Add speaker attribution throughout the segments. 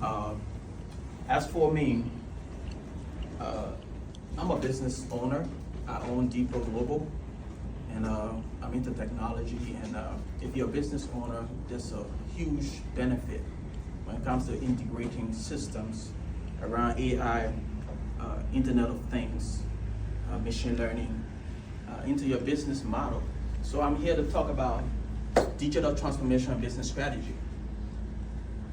Speaker 1: Uh, as for me, uh, I'm a business owner. I own Depot Global, and I'm into technology. And if you're a business owner, there's a huge benefit when it comes to integrating systems around AI, Internet of Things, machine learning into your business model. So I'm here to talk about digital transformation and business strategy.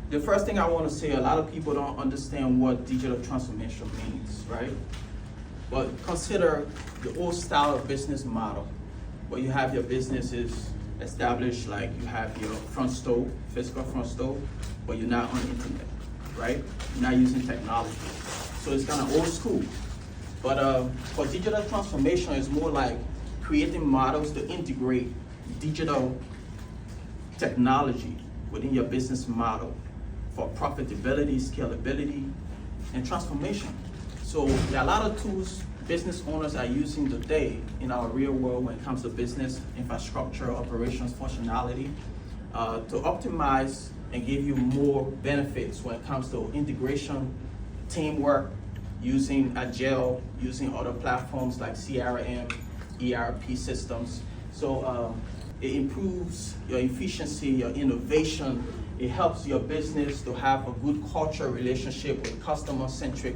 Speaker 1: The first thing I want to say, a lot of people don't understand what digital transformation means, right? But consider the old style of business model, where you have your businesses established, like you have your front store, physical front store, but you're not on the internet, right? You're not using technology. So it's kind of old school. But for digital transformation, it's more like creating models to integrate digital technology within your business model for profitability, scalability, and transformation. So there are a lot of tools business owners are using today in our real world when it comes to business, infrastructure, operations, functionality, to optimize and give you more benefits when it comes to integration, teamwork, using Agile, using other platforms like CRM, ERP systems. So it improves your efficiency, your innovation. It helps your business to have a good culture relationship with customer-centric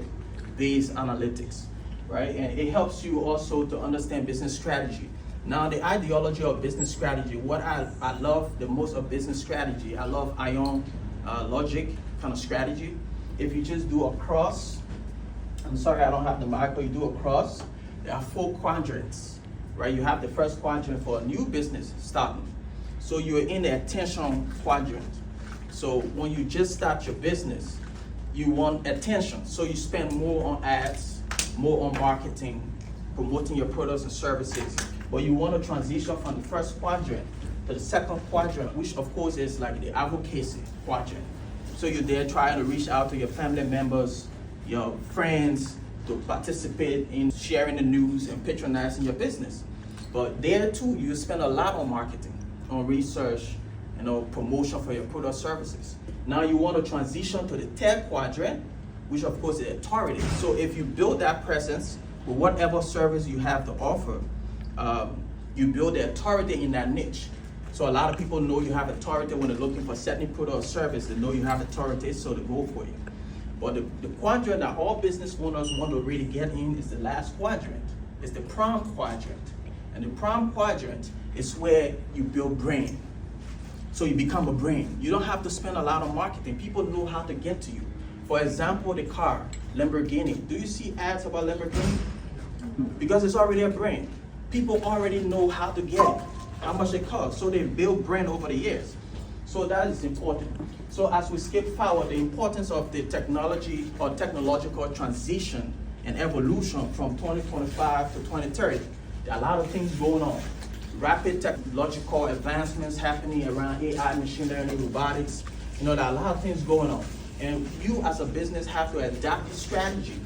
Speaker 1: based analytics, right? And it helps you also to understand business strategy. Now, the ideology of business strategy, what I love the most of business strategy, I love ion logic kind of strategy. If you just do a cross, I'm sorry I don't have the mic, but you do a cross, there are 4 quadrants, right? You have the first quadrant for a new business starting. So you're in the attention quadrant. So when you just start your business, you want attention. So you spend more on ads, more on marketing, promoting your products and services. But you want to transition from the first quadrant to the second quadrant, which of course is like the advocacy quadrant. So you're there trying to reach out to your family members, your friends, to participate in sharing the news and patronizing your business. But there too, you spend a lot on marketing, on research, promotion for your product services. Now you want to transition to the third quadrant, which of course is authority. So if you build that presence with whatever service you have to offer, you build the authority in that niche. So a lot of people know you have authority when they're looking for certain product or service. They know you have authority, so they go for you. But the quadrant that all business owners want to really get in is the last quadrant. It's the prime quadrant. And the prime quadrant is where you build brand. So you become a brand. You don't have to spend a lot on marketing. People know how to get to you. For example, the car, Lamborghini. Do you see ads about Lamborghini? Because it's already a brand. People already know how to get it, how much it costs. So they build brand over the years. So that is important. So as we skip forward, the importance of the technology or technological transition and evolution from 2025 to 2030. There are a lot of things going on. Rapid technological advancements happening around AI, machine learning, robotics. There are a lot of things going on. And you as a business have to adapt the strategy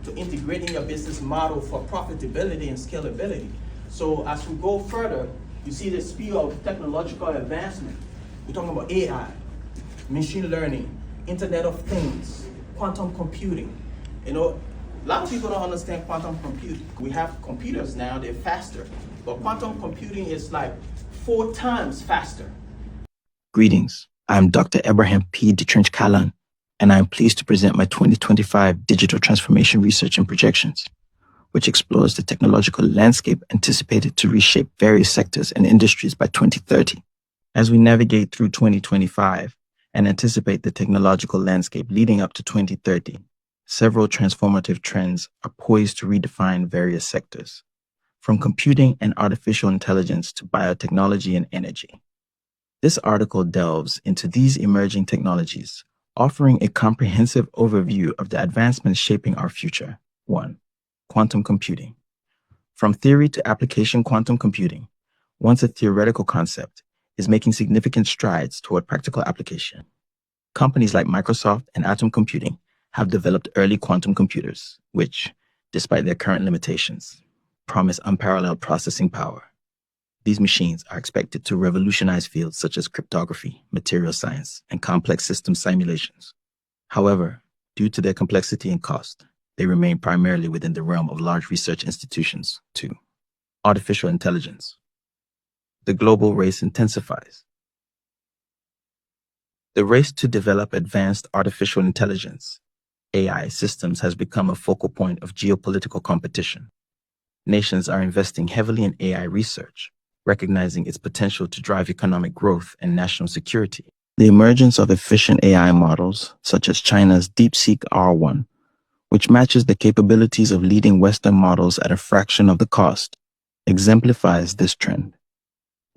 Speaker 1: to integrate in your business model for profitability and scalability. So as we go further, you see the speed of technological advancement. We're talking about AI, machine learning, Internet of Things, quantum computing. A lot of people don't understand quantum computing. We have computers now, they're faster. But quantum computing is like 4 times faster.
Speaker 2: Greetings. I'm Dr. Abraham P. Detrench Kallon, and I'm pleased to present my 2025 Digital Transformation Research and Projections, which explores the technological landscape anticipated to reshape various sectors and industries by 2030. As we navigate through 2025 and anticipate the technological landscape leading up to 2030, several transformative trends are poised to redefine various sectors, from computing and artificial intelligence to biotechnology and energy. This article delves into these emerging technologies, offering a comprehensive overview of the advancements shaping our future. 1. Quantum computing. From theory to application, quantum computing, once a theoretical concept, is making significant strides toward practical application. Companies like Microsoft and Atom Computing have developed early quantum computers, which, despite their current limitations, promise unparalleled processing power. These machines are expected to revolutionize fields such as cryptography, material science, and complex system simulations. However, due to their complexity and cost, they remain primarily within the realm of large research institutions. 2. Artificial intelligence. The global race intensifies. The race to develop advanced artificial intelligence, AI systems, has become a focal point of geopolitical competition. Nations are investing heavily in AI research, recognizing its potential to drive economic growth and national security. The emergence of efficient AI models, such as China's DeepSeek R1, which matches the capabilities of leading Western models at a fraction of the cost, exemplifies this trend.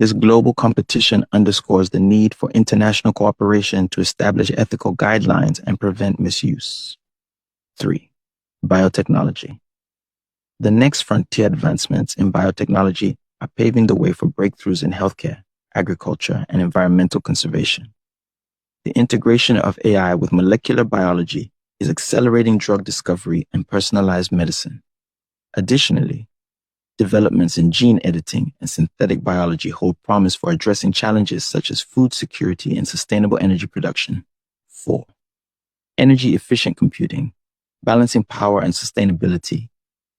Speaker 2: This global competition underscores the need for international cooperation to establish ethical guidelines and prevent misuse. 3. Biotechnology. The next frontier advancements in biotechnology are paving the way for breakthroughs in healthcare, agriculture, and environmental conservation. The integration of AI with molecular biology is accelerating drug discovery and personalized medicine. Additionally, developments in gene editing and synthetic biology hold promise for addressing challenges such as food security and sustainable energy production. 4. Energy efficient computing, balancing power and sustainability.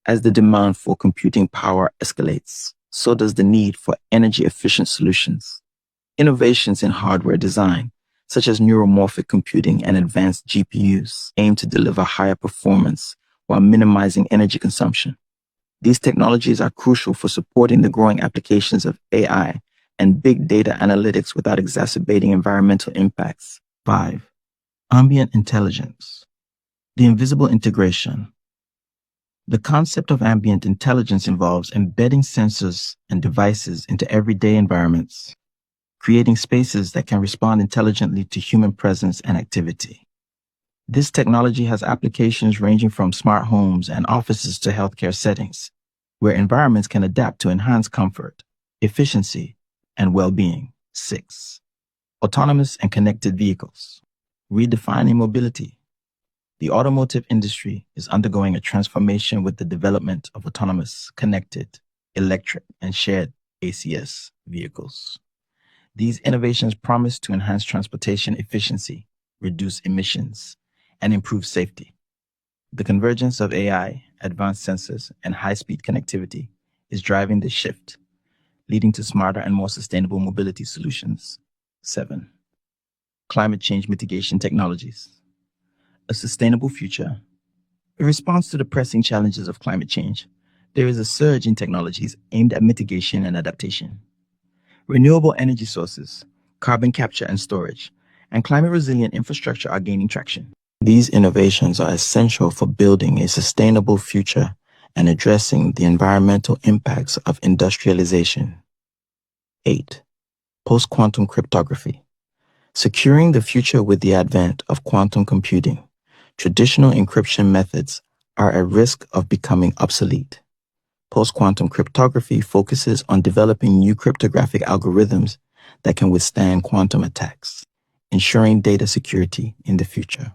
Speaker 2: As the demand for computing power escalates, so does the need for energy efficient solutions. Innovations in hardware design, such as neuromorphic computing and advanced GPUs, aim to deliver higher performance while minimizing energy consumption. These technologies are crucial for supporting the growing applications of AI and big data analytics without exacerbating environmental impacts. 5. Ambient intelligence. The invisible integration. The concept of ambient intelligence involves embedding sensors and devices into everyday environments, creating spaces that can respond intelligently to human presence and activity. This technology has applications ranging from smart homes and offices to healthcare settings, where environments can adapt to enhance comfort, efficiency, and well-being. 6. Autonomous and connected vehicles. Redefining mobility. The automotive industry is undergoing a transformation with the development of autonomous, connected, electric, and shared ACS vehicles. These innovations promise to enhance transportation efficiency, reduce emissions, and improve safety. The convergence of AI, advanced sensors, and high-speed connectivity is driving this shift, leading to smarter and more sustainable mobility solutions. 7. Climate change mitigation technologies. A sustainable future. In response to the pressing challenges of climate change, there is a surge in technologies aimed at mitigation and adaptation. Renewable energy sources, carbon capture and storage, and climate-resilient infrastructure are gaining traction. These innovations are essential for building a sustainable future and addressing the environmental impacts of industrialization. 8. Post-quantum cryptography. Securing the future with the advent of quantum computing, traditional encryption methods are at risk of becoming obsolete. Post-quantum cryptography focuses on developing new cryptographic algorithms that can withstand quantum attacks, ensuring data security in the future.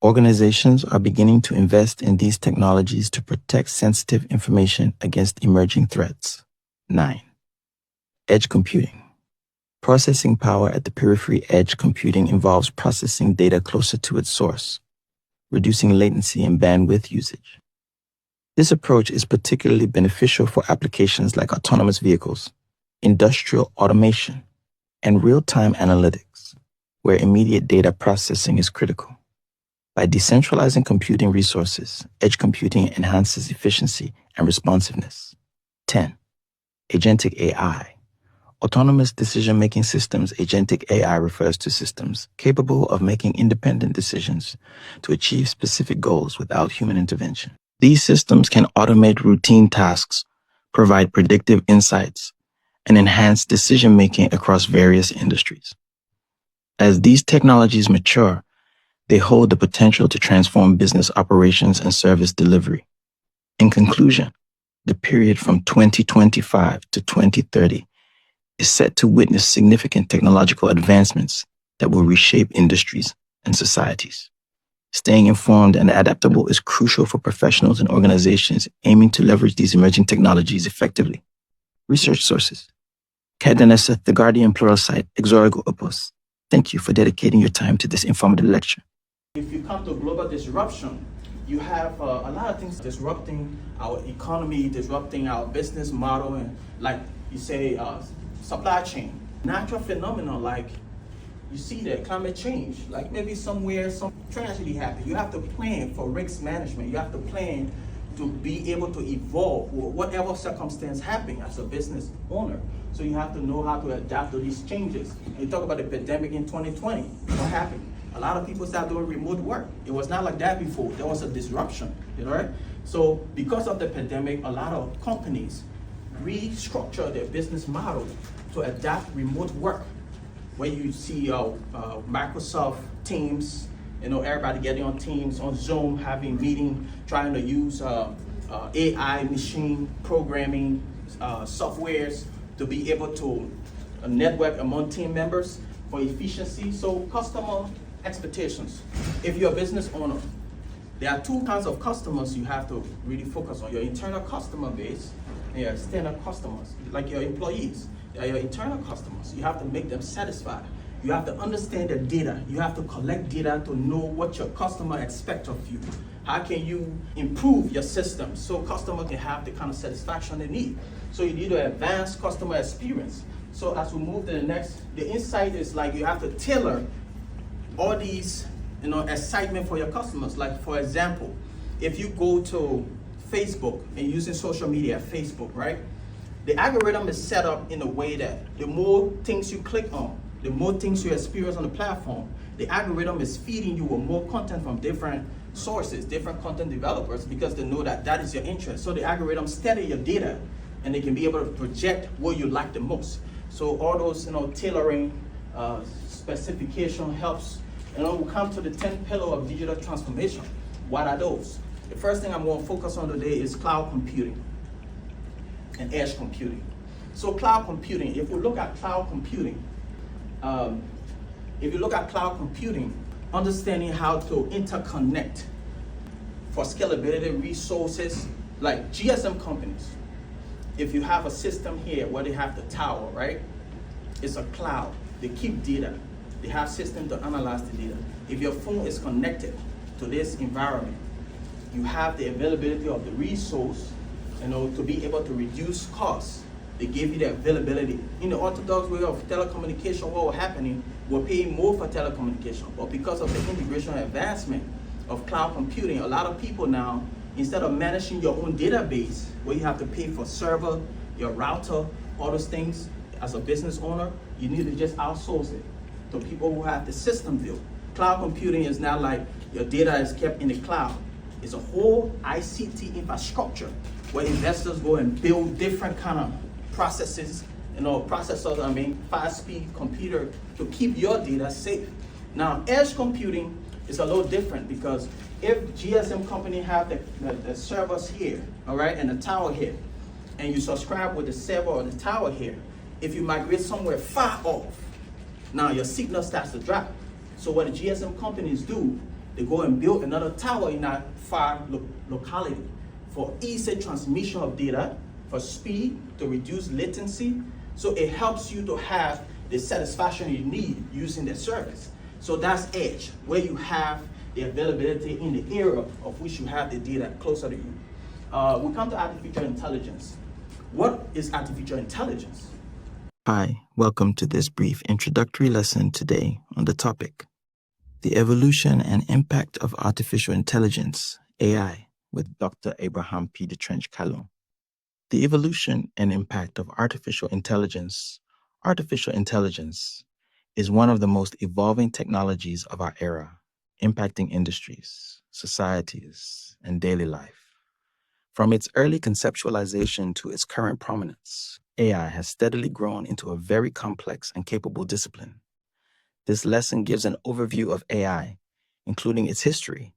Speaker 2: Organizations are beginning to invest in these technologies to protect sensitive information against emerging threats. 9. Edge computing. Processing power at the periphery. Edge computing involves processing data closer to its source, reducing latency and bandwidth usage. This approach is particularly beneficial for applications like autonomous vehicles, industrial automation, and real-time analytics, where immediate data processing is critical. By decentralizing computing resources, edge computing enhances efficiency and responsiveness. 10. Agentic AI. Autonomous decision-making systems. Agentic AI refers to systems capable of making independent decisions to achieve specific goals without human intervention. These systems can automate routine tasks, provide predictive insights, and enhance decision-making across various industries. As these technologies mature, they hold the potential to transform business operations and service delivery. In conclusion, the period from 2025 to 2030 is set to witness significant technological advancements that will reshape industries and societies. Staying informed and adaptable is crucial for professionals and organizations aiming to leverage these emerging technologies effectively. Research sources. Cadenessa, The Guardian Pluralsight, Exorigo Opus. Thank you for dedicating your time to this informative lecture.
Speaker 1: If you come to global disruption, you have a lot of things disrupting our economy, disrupting our business model, and like you say, supply chain. Natural phenomena like you see that climate change, like maybe somewhere some tragedy happened. You have to plan for risk management. You have to plan to be able to evolve whatever circumstance happening as a business owner. So you have to know how to adapt to these changes. And you talk about the pandemic in 2020. What happened? A lot of people started doing remote work. It was not like that before. There was a disruption, right? So because of the pandemic, a lot of companies restructure their business model to adapt remote work. Where you see Microsoft Teams, everybody getting on Teams, on Zoom, having meeting, trying to use AI, machine programming softwares to be able to network among team members for efficiency. So customer expectations. If you're a business owner, there are two kinds of customers you have to really focus on: your internal customer base and your external customers, like your employees. They are your internal customers. You have to make them satisfied. You have to understand the data. You have to collect data to know what your customer expects of you. How can you improve your system so customer can have the kind of satisfaction they need? So you need to advance customer experience. So as we move to the next, the insight is like you have to tailor all these, excitement for your customers. Like for example, if you go to Facebook and using social media, Facebook, right? The algorithm is set up in a way that the more things you click on, the more things you experience on the platform, the algorithm is feeding you with more content from different sources, different content developers, because they know that that is your interest. So the algorithm study your data and they can be able to project what you like the most. So all those, tailoring, specification helps. We'll come to the 10th pillar of digital transformation. What are those? The first thing I'm going to focus on today is cloud computing and edge computing. So cloud computing, if we look at cloud computing, understanding how to interconnect for scalability resources, like GSM companies, if you have a system here where they have the tower, right? It's a cloud. They keep data. They have systems to analyze the data. If your phone is connected to this environment, you have the availability of the resource, to be able to reduce costs. They give you the availability. In the orthodox way of telecommunication, what was happening, we're paying more for telecommunication. But because of the integration and advancement of cloud computing, a lot of people now, instead of managing your own database, where you have to pay for server, your router, all those things, as a business owner, you need to just outsource it to people who have the system built. Cloud computing is now like your data is kept in the cloud. It's a whole ICT infrastructure where investors go and build different kind of processes, fast-speed computer to keep your data safe. Now, edge computing is a little different because if GSM company have the servers here, all right, and the tower here, and you subscribe with the server or the tower here, if you migrate somewhere far off, now your signal starts to drop. So what the GSM companies do, they go and build another tower in that far locality for easy transmission of data, for speed, to reduce latency. So it helps you to have the satisfaction you need using the service. So that's edge, where you have the availability in the area of which you have the data closer to you. We come to artificial intelligence. What is artificial intelligence?
Speaker 2: Hi, welcome to this brief introductory lesson today on the topic, the evolution and impact of artificial intelligence, AI, with Dr. Abraham P. Detrench Kallon. The evolution and impact of artificial intelligence. Artificial intelligence is one of the most evolving technologies of our era, impacting industries, societies, and daily life. From its early conceptualization to its current prominence, AI has steadily grown into a very complex and capable discipline. This lesson gives an overview of AI, including its history,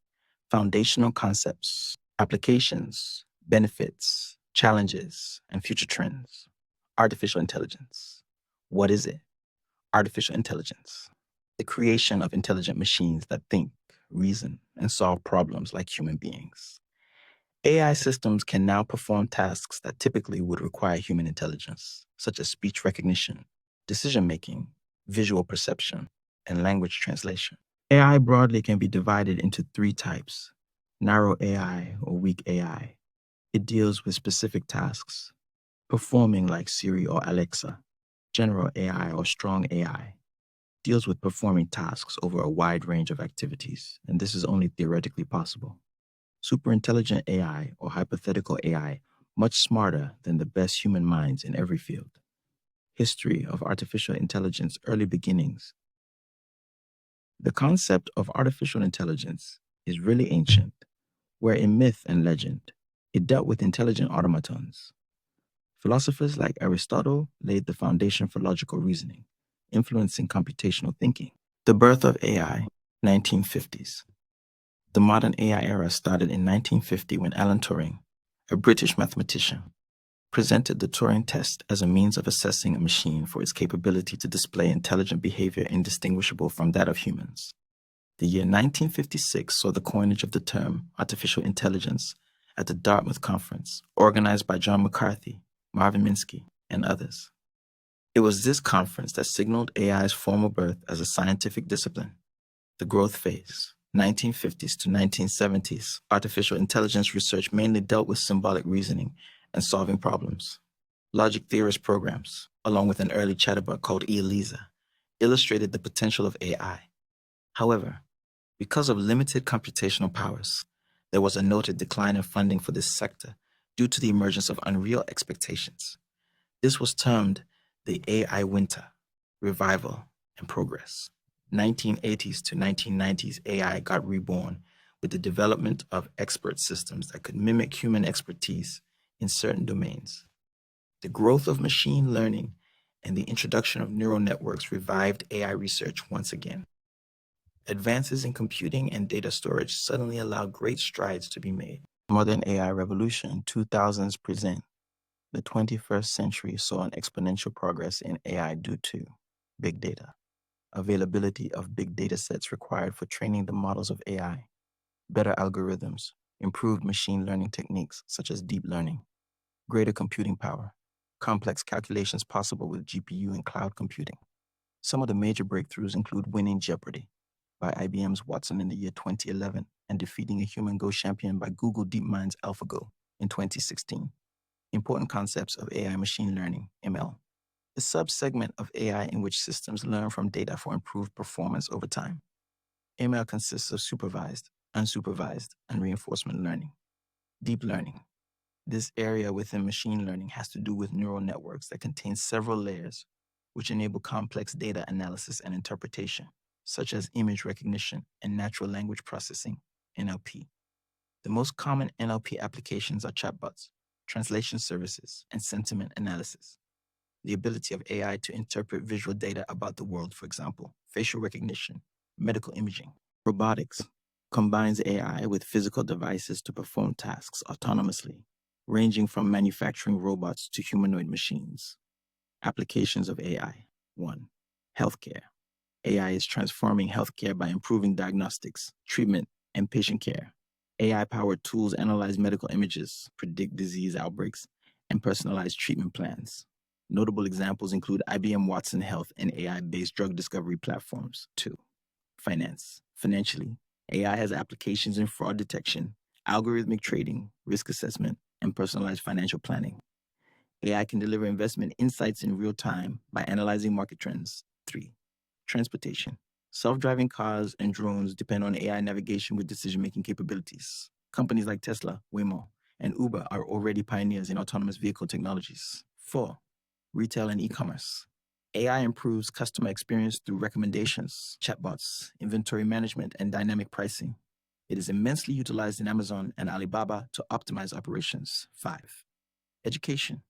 Speaker 2: foundational concepts, applications, benefits, challenges, and future trends. Artificial intelligence. What is it? Artificial intelligence. The creation of intelligent machines that think, reason, and solve problems like human beings. AI systems can now perform tasks that typically would require human intelligence, such as speech recognition, decision-making, visual perception, and language translation. AI broadly can be divided into three types: narrow AI or weak AI. It deals with specific tasks, performing like Siri or Alexa. General AI or strong AI deals with performing tasks over a wide range of activities, and this is only theoretically possible. Superintelligent AI or hypothetical AI, much smarter than the best human minds in every field. History of artificial intelligence, early beginnings. The concept of artificial intelligence is really ancient, where in myth and legend, it dealt with intelligent automatons. Philosophers like Aristotle laid the foundation for logical reasoning, influencing computational thinking. The birth of AI, 1950s. The modern AI era started in 1950 when Alan Turing, a British mathematician, presented the Turing test as a means of assessing a machine for its capability to display intelligent behavior indistinguishable from that of humans. The year 1956 saw the coinage of the term artificial intelligence at the Dartmouth Conference, organized by John McCarthy, Marvin Minsky, and others. It was this conference that signaled AI's formal birth as a scientific discipline. The growth phase, 1950s to 1970s, artificial intelligence research mainly dealt with symbolic reasoning and solving problems. Logic theorist programs, along with an early chatbot called Elisa, illustrated the potential of AI. However, because of limited computational powers, there was a noted decline in funding for this sector due to the emergence of unreal expectations. This was termed the AI winter, revival, and progress. 1980s to 1990s, AI got reborn with the development of expert systems that could mimic human expertise in certain domains. The growth of machine learning and the introduction of neural networks revived AI research once again. Advances in computing and data storage suddenly allowed great strides to be made. Modern AI revolution 2000s present. The 21st century saw an exponential progress in AI due to big data, availability of big data sets required for training the models of AI, better algorithms, improved machine learning techniques such as deep learning, greater computing power, complex calculations possible with GPU and cloud computing. Some of the major breakthroughs include winning Jeopardy! By IBM's Watson in the year 2011 and defeating a human Go champion by Google DeepMind's AlphaGo in 2016. Important concepts of AI machine learning, ML. A subsegment of AI in which systems learn from data for improved performance over time. ML consists of supervised, unsupervised, and reinforcement learning. Deep learning. This area within machine learning has to do with neural networks that contain several layers, which enable complex data analysis and interpretation, such as image recognition and natural language processing, NLP. The most common NLP applications are chatbots, translation services, and sentiment analysis. The ability of AI to interpret visual data about the world, for example, facial recognition, medical imaging. Robotics combines AI with physical devices to perform tasks autonomously, ranging from manufacturing robots to humanoid machines. Applications of AI. 1. Healthcare. AI is transforming healthcare by improving diagnostics, treatment, and patient care. AI-powered tools analyze medical images, predict disease outbreaks, and personalize treatment plans. Notable examples include IBM Watson Health and AI-based drug discovery platforms. 2. Finance. Financially, AI has applications in fraud detection, algorithmic trading, risk assessment, and personalized financial planning. AI can deliver investment insights in real time by analyzing market trends. 3. Transportation. Self-driving cars and drones depend on AI navigation with decision-making capabilities. Companies like Tesla, Waymo, and Uber are already pioneers in autonomous vehicle technologies. 4. Retail and e-commerce. AI improves customer experience through recommendations, chatbots, inventory management, and dynamic pricing. It is immensely utilized in Amazon and Alibaba to optimize operations. 5. Education.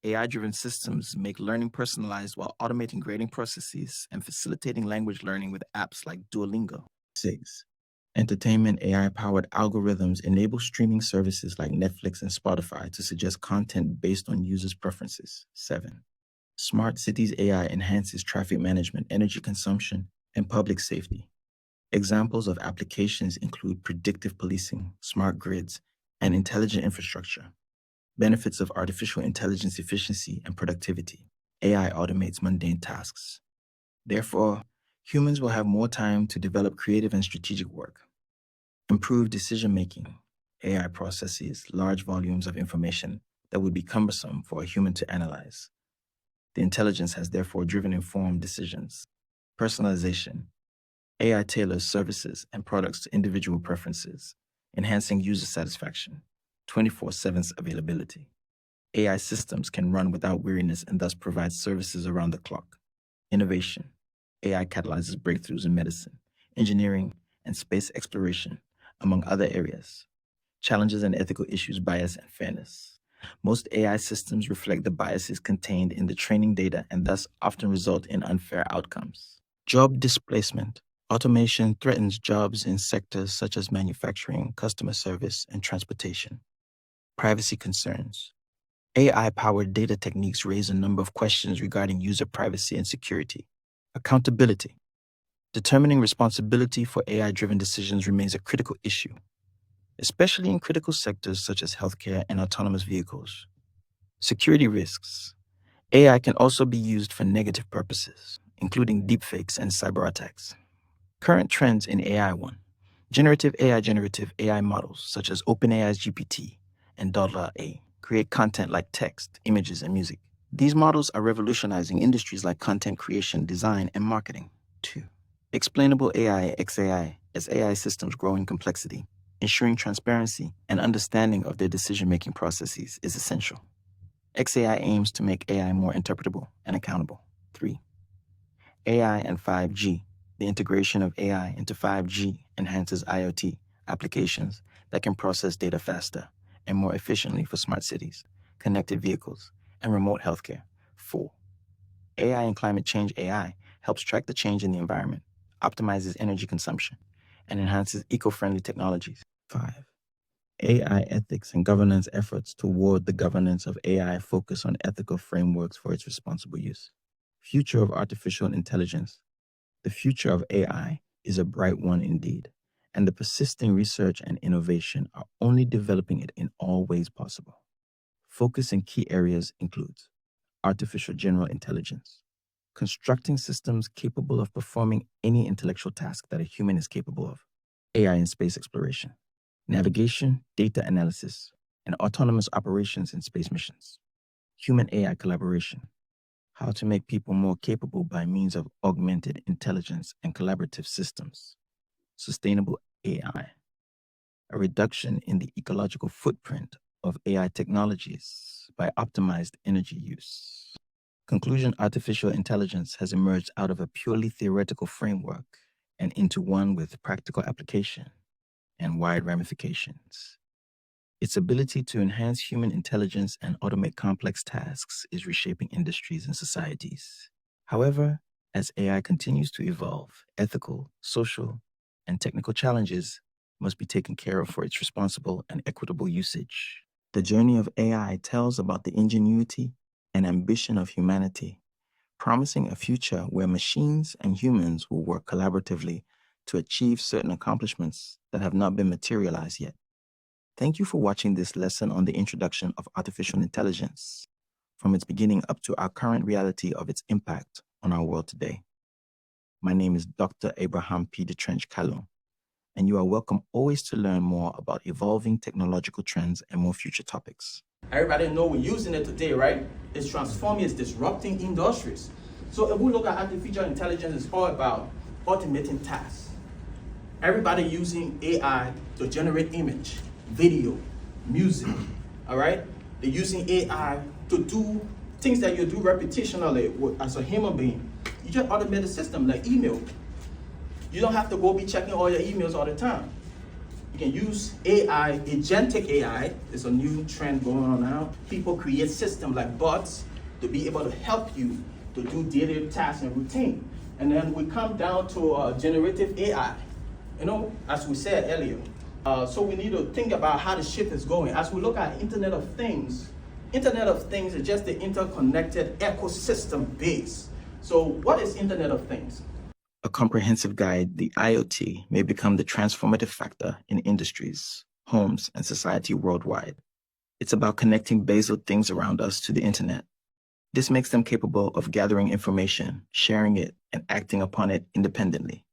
Speaker 2: AI-driven systems make learning personalized while automating grading processes and facilitating language learning with apps like Duolingo. 6. Entertainment AI-powered algorithms enable streaming services like Netflix and Spotify to suggest content based on users' preferences. 7. Smart cities AI enhances traffic management, energy consumption, and public safety. Examples of applications include predictive policing, smart grids, and intelligent infrastructure. Benefits of artificial intelligence efficiency and productivity. AI automates mundane tasks. Therefore, Humans will have more time to develop creative and strategic work. Improve decision-making. AI processes large volumes of information that would be cumbersome for a human to analyze. The intelligence has therefore driven informed decisions. Personalization. AI tailors services and products to individual preferences, enhancing user satisfaction. 24/7 availability. AI systems can run without weariness and thus provide services around the clock. Innovation. AI catalyzes breakthroughs in medicine, engineering, and space exploration, among other areas. Challenges and ethical issues, bias, and fairness. Most AI systems reflect the biases contained in the training data and thus often result in unfair outcomes. Job displacement. Automation threatens jobs in sectors such as manufacturing, customer service, and transportation. Privacy concerns. AI-powered data techniques raise a number of questions regarding user privacy and security. Accountability. Determining responsibility for AI-driven decisions remains a critical issue, especially in critical sectors such as healthcare and autonomous vehicles. Security risks. AI can also be used for negative purposes, including deepfakes and cyber attacks. Current trends in AI. 1. Generative AI models, such as OpenAI's GPT and Dotla-A, create content like text, images, and music. These models are revolutionizing industries like content creation, design, and marketing. 2. Explainable AI, XAI, as AI systems grow in complexity, ensuring transparency and understanding of their decision-making processes is essential. XAI aims to make AI more interpretable and accountable. 3. AI and 5G. The integration of AI into 5G enhances IoT applications that can process data faster and more efficiently for smart cities, connected vehicles, and remote healthcare. 4. AI and climate change. AI helps track the change in the environment, optimizes energy consumption, and enhances eco-friendly technologies. 5. AI ethics and governance. Efforts toward the governance of AI focus on ethical frameworks for its responsible use. Future of artificial intelligence. The future of AI is a bright one indeed, and the persisting research and innovation are only developing it in all ways possible. Focus in key areas includes artificial general intelligence, constructing systems capable of performing any intellectual task that a human is capable of, AI in space exploration, navigation, data analysis, and autonomous operations in space missions, human AI collaboration, how to make people more capable by means of augmented intelligence and collaborative systems, sustainable AI, a reduction in the ecological footprint of AI technologies by optimized energy use. Conclusion: artificial intelligence has emerged out of a purely theoretical framework and into one with practical application and wide ramifications. Its ability to enhance human intelligence and automate complex tasks is reshaping industries and societies. However, as AI continues to evolve, ethical, social, and technical challenges must be taken care of for its responsible and equitable usage. The journey of AI tells about the ingenuity and ambition of humanity, promising a future where machines and humans will work collaboratively to achieve certain accomplishments that have not been materialized yet. Thank you for watching this lesson on the introduction of artificial intelligence, from its beginning up to our current reality of its impact on our world today. My name is Dr. Abraham P. Detrench Kallon, and you are welcome always to learn more about evolving technological trends and more future topics.
Speaker 1: Everybody know we're using it today, right? It's transforming, it's disrupting industries. So if we look at artificial intelligence, it's all about automating tasks. Everybody using AI to generate image, video, music, all right? They're using AI to do things that you do repetitionally as a human being. You just automate the system like email. You don't have to go be checking all your emails all the time. You can use AI, agentic AI is a new trend going on now. People create systems like bots to be able to help you to do daily tasks and routine. And then we come down to generative AI. You know, as we said earlier, so we need to think about how the shift is going. As we look at Internet of Things is just the interconnected ecosystem base. So what is Internet of Things?
Speaker 2: A comprehensive guide, the IoT may become the transformative factor in industries, homes, and society worldwide. It's about connecting basal things around us to the internet. This makes them capable of gathering information, sharing it, and acting upon it independently.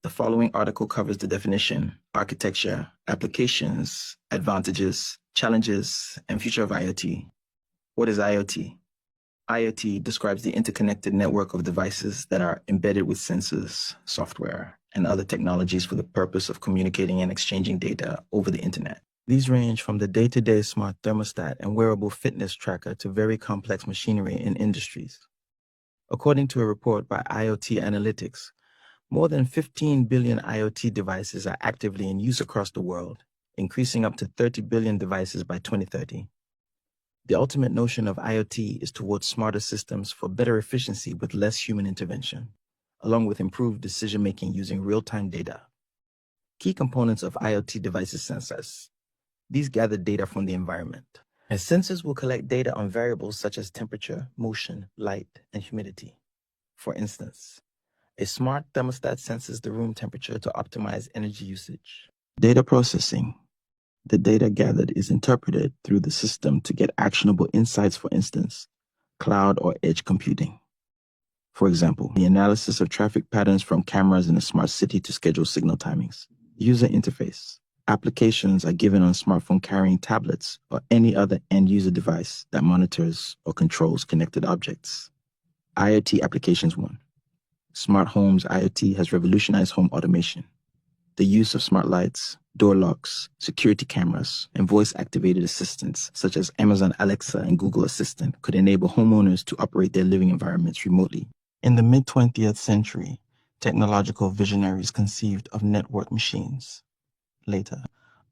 Speaker 2: The following article covers the definition, architecture, applications, advantages, challenges, and future of IoT. What is IoT? IoT describes the interconnected network of devices that are embedded with sensors, software, and other technologies for the purpose of communicating and exchanging data over the internet. These range from the day-to-day smart thermostat and wearable fitness tracker to very complex machinery in industries. According to a report by IoT Analytics, more than 15 billion IoT devices are actively in use across the world, increasing up to 30 billion devices by 2030. The ultimate notion of IoT is towards smarter systems for better efficiency with less human intervention, along with improved decision-making using real-time data. Key components of IoT devices sensors. These gather data from the environment. As sensors will collect data on variables such as temperature, motion, light, and humidity. For instance, a smart thermostat senses the room temperature to optimize energy usage. Data processing. The data gathered is interpreted through the system to get actionable insights, for instance, cloud or edge computing. For example, the analysis of traffic patterns from cameras in a smart city to schedule signal timings. User interface. Applications are given on smartphone carrying tablets or any other end-user device that monitors or controls connected objects. IoT Applications 1. Smart homes IoT has revolutionized home automation. The use of smart lights, door locks, security cameras, and voice-activated assistants such as Amazon Alexa and Google Assistant could enable homeowners to operate their living environments remotely. In the mid-20th century, technological visionaries conceived of network machines. Later,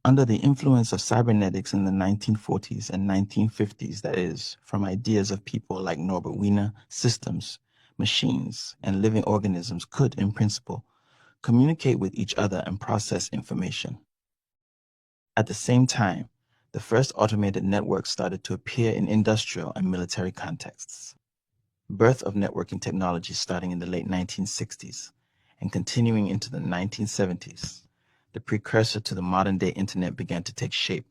Speaker 2: under the influence of cybernetics in the 1940s and 1950s, that is, from ideas of people like Norbert Wiener, systems, machines, and living organisms could, in principle, communicate with each other and process information. At the same time, the first automated networks started to appear in industrial and military contexts. Birth of networking technology starting in the late 1960s and continuing into the 1970s. The precursor to the modern-day internet began to take shape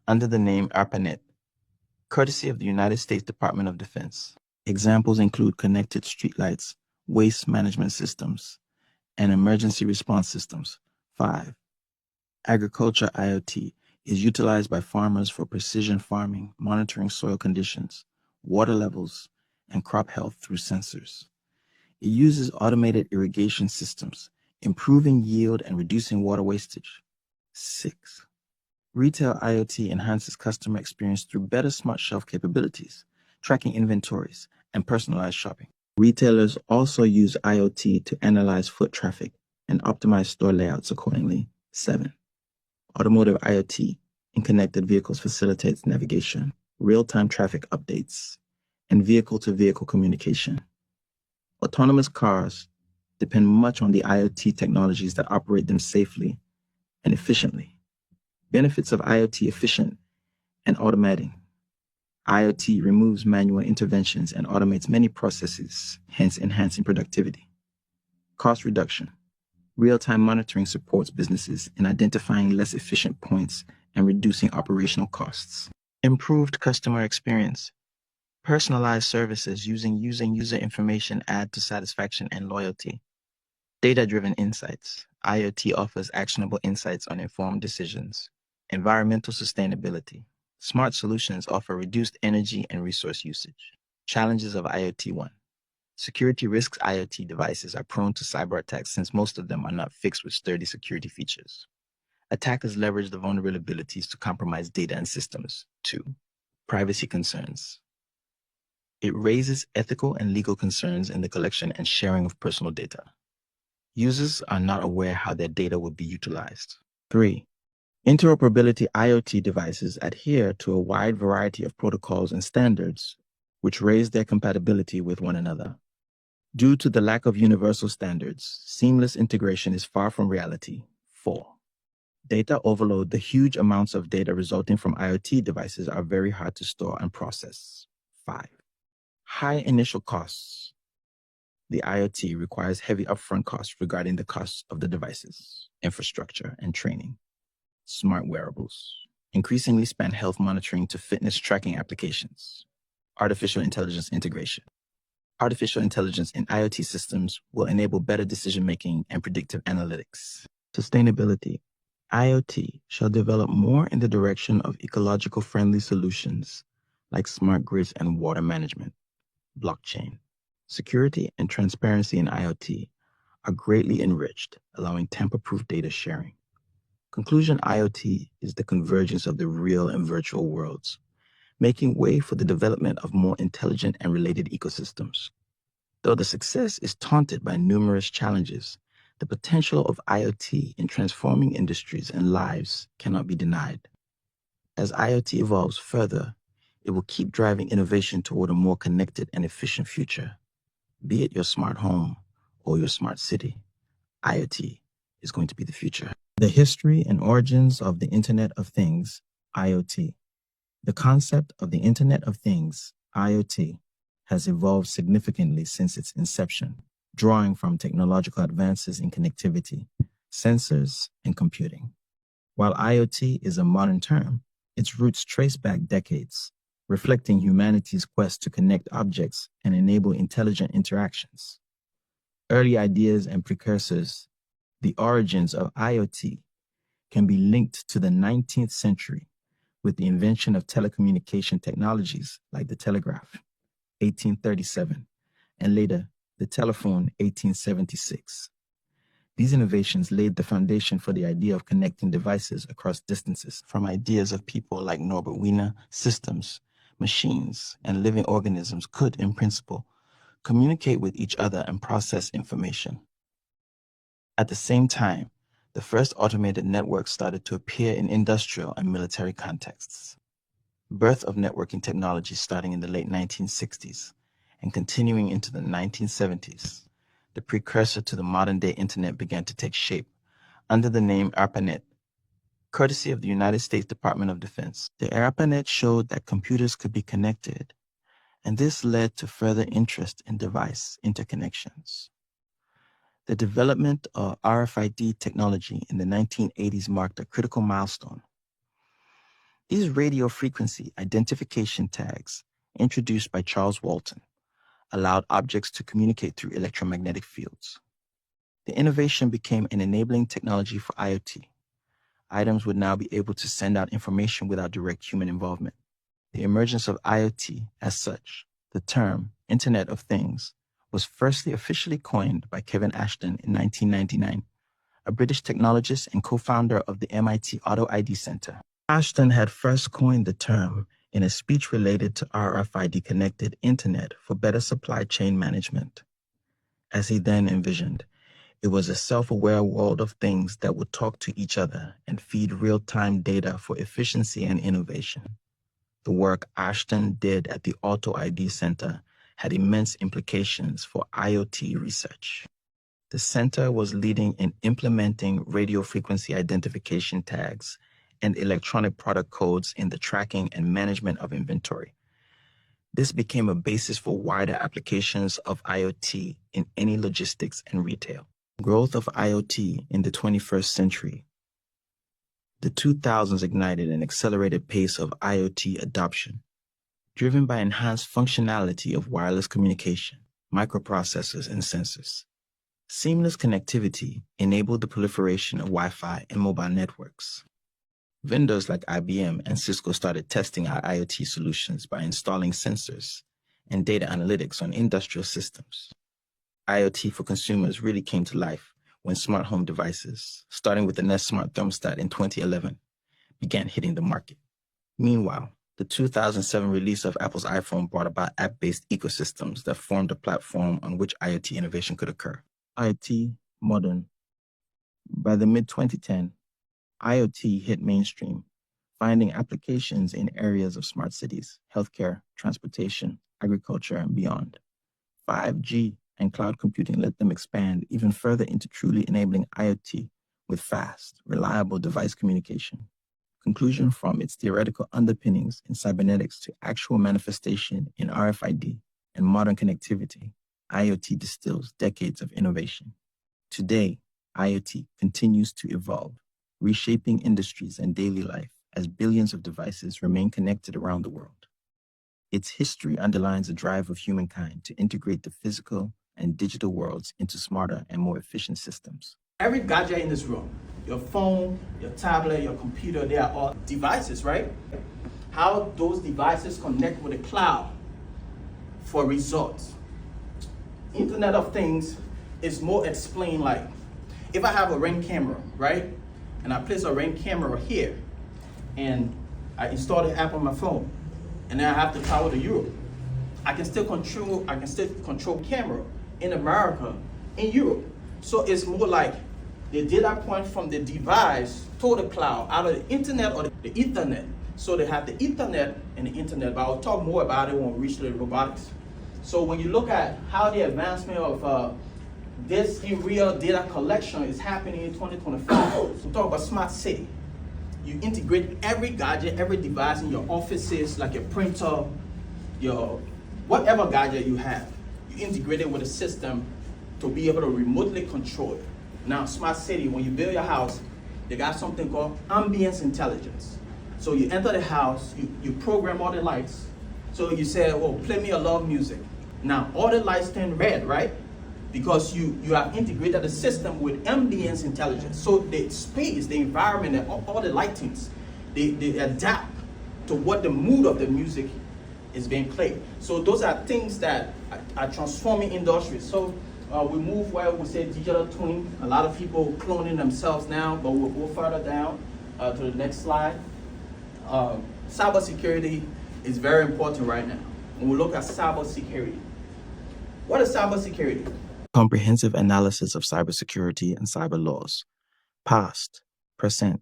Speaker 2: under the name ARPANET, courtesy of the United States Department of Defense. Examples include connected streetlights, waste management systems, and emergency response systems. 5. Agriculture IoT is utilized by farmers for precision farming, monitoring soil conditions, water levels, and crop health through sensors. It uses automated irrigation systems, improving yield and reducing water wastage. 6. Retail IoT enhances customer experience through better smart shelf capabilities, tracking inventories, and personalized shopping. Retailers also use IoT to analyze foot traffic and optimize store layouts accordingly. 7. Automotive IoT in connected vehicles facilitates navigation, real-time traffic updates, and vehicle-to-vehicle communication. Autonomous cars depend much on the IoT technologies that operate them safely and efficiently. Benefits of IoT efficient and automating. IoT removes manual interventions and automates many processes, hence enhancing productivity. Cost reduction. Real-time monitoring supports businesses in identifying less efficient points and reducing operational costs. Improved customer experience. Personalized services using user information add to satisfaction and loyalty. Data-driven insights. IoT offers actionable insights on informed decisions. Environmental sustainability. Smart solutions offer reduced energy and resource usage. Challenges of IoT 1. Security risks. IoT devices are prone to cyber attacks since most of them are not fixed with sturdy security features. Attackers leverage the vulnerabilities to compromise data and systems. 2. Privacy concerns. It raises ethical and legal concerns in the collection and sharing of personal data. Users are not aware how their data will be utilized. 3. Interoperability. IoT devices adhere to a wide variety of protocols and standards, which raise their compatibility with one another. Due to the lack of universal standards, seamless integration is far from reality. 4. Data overload. The huge amounts of data resulting from IoT devices are very hard to store and process. 5. High initial costs. The IoT requires heavy upfront costs regarding the costs of the devices, infrastructure, and training. Smart wearables increasingly span health monitoring to fitness tracking applications. Artificial intelligence integration. Artificial intelligence in IoT systems will enable better decision-making and predictive analytics. Sustainability. IoT shall develop more in the direction of ecological friendly solutions like smart grids and water management. Blockchain. Security and transparency in IoT are greatly enriched, allowing tamper-proof data sharing. Conclusion: IoT is the convergence of the real and virtual worlds, making way for the development of more intelligent and related ecosystems. Though the success is taunted by numerous challenges, the potential of IoT in transforming industries and lives cannot be denied. As IoT evolves further, it will keep driving innovation toward a more connected and efficient future. Be it your smart home or your smart city, IoT is going to be the future. The history and origins of the Internet of Things, IoT. The concept of the Internet of Things, IoT, has evolved significantly since its inception, drawing from technological advances in connectivity, sensors, and computing. While IoT is a modern term, its roots trace back decades, reflecting humanity's quest to connect objects and enable intelligent interactions. Early ideas and precursors, the origins of IoT, can be linked to the 19th century with the invention of telecommunication technologies like the telegraph, 1837, and later the telephone, 1876. These innovations laid the foundation for the idea of connecting devices across distances. From ideas of people like Norbert Wiener, systems, machines, and living organisms could, in principle, communicate with each other and process information. At the same time, the first automated networks started to appear in industrial and military contexts. Birth of networking technology starting in the late 1960s and continuing into the 1970s. The precursor to the modern-day internet began to take shape under the name ARPANET, courtesy of the United States Department of Defense. The ARPANET showed that computers could be connected, and this led to further interest in device interconnections. The development of RFID technology in the 1980s marked a critical milestone. These radio frequency identification tags, introduced by Charles Walton, allowed objects to communicate through electromagnetic fields. The innovation became an enabling technology for IoT. Items would now be able to send out information without direct human involvement. The emergence of IoT as such, the term Internet of Things, was firstly officially coined by Kevin Ashton in 1999, a British technologist and co-founder of the MIT Auto ID Center. Ashton had first coined the term in a speech related to RFID-connected Internet for better supply chain management. As he then envisioned, it was a self-aware world of things that would talk to each other and feed real-time data for efficiency and innovation. The work Ashton did at the Auto ID Center had immense implications for IoT research. The center was leading in implementing radio frequency identification tags and electronic product codes in the tracking and management of inventory. This became a basis for wider applications of IoT in any logistics and retail. Growth of IoT in the 21st century. The 2000s ignited an accelerated pace of IoT adoption, driven by enhanced functionality of wireless communication, microprocessors, and sensors. Seamless connectivity enabled the proliferation of Wi-Fi and mobile networks. Vendors like IBM and Cisco started testing our IoT solutions by installing sensors and data analytics on industrial systems. IoT for consumers really came to life when smart home devices, starting with the Nest Smart Thermostat in 2011, began hitting the market. Meanwhile, the 2007 release of Apple's iPhone brought about app-based ecosystems that formed a platform on which IoT innovation could occur. IoT modern. By the mid-2010, IoT hit mainstream, finding applications in areas of smart cities, healthcare, transportation, agriculture, and beyond. 5G and cloud computing let them expand even further into truly enabling IoT with fast, reliable device communication. Conclusion from its theoretical underpinnings in cybernetics to actual manifestation in RFID and modern connectivity, IoT distills decades of innovation. Today, IoT continues to evolve, reshaping industries and daily life as billions of devices remain connected around the world. Its history underlines the drive of humankind to integrate the physical and digital worlds into smarter and more efficient systems.
Speaker 1: Every gadget in this room, your phone, your tablet, your computer, they are all devices, right? How those devices connect with the cloud for results. Internet of Things is more explained like, if I have a Ring camera, right? And I place a Ring camera here, and I install the app on my phone, and then I have to travel to Europe. I can still control camera in America, in Europe. So it's more like the data point from the device to the cloud, out of the internet or the Ethernet. So they have the Ethernet and the internet, but I'll talk more about it when we reach the robotics. So when you look at how the advancement of this in real data collection is happening in 2025, so we talk about smart city. You integrate every gadget, every device in your offices, like your printer, your whatever gadget you have. You integrate it with a system to be able to remotely control it. Now, smart city, when you build your house, they got something called ambience intelligence. So you enter the house, you program all the lights. So you say, oh, play me a love music. Now, all the lights turn red, right? Because you have integrated the system with ambience intelligence. So the space, the environment, and all the lightings, they adapt to what the mood of the music is being played. So those are things that are transforming industries. So we move where we say digital twin. A lot of people cloning themselves now, but we'll go further down to the next slide. Cybersecurity is very important right now. When we look at cybersecurity, what is cybersecurity?
Speaker 2: Comprehensive analysis of cybersecurity and cyber laws. Past, present,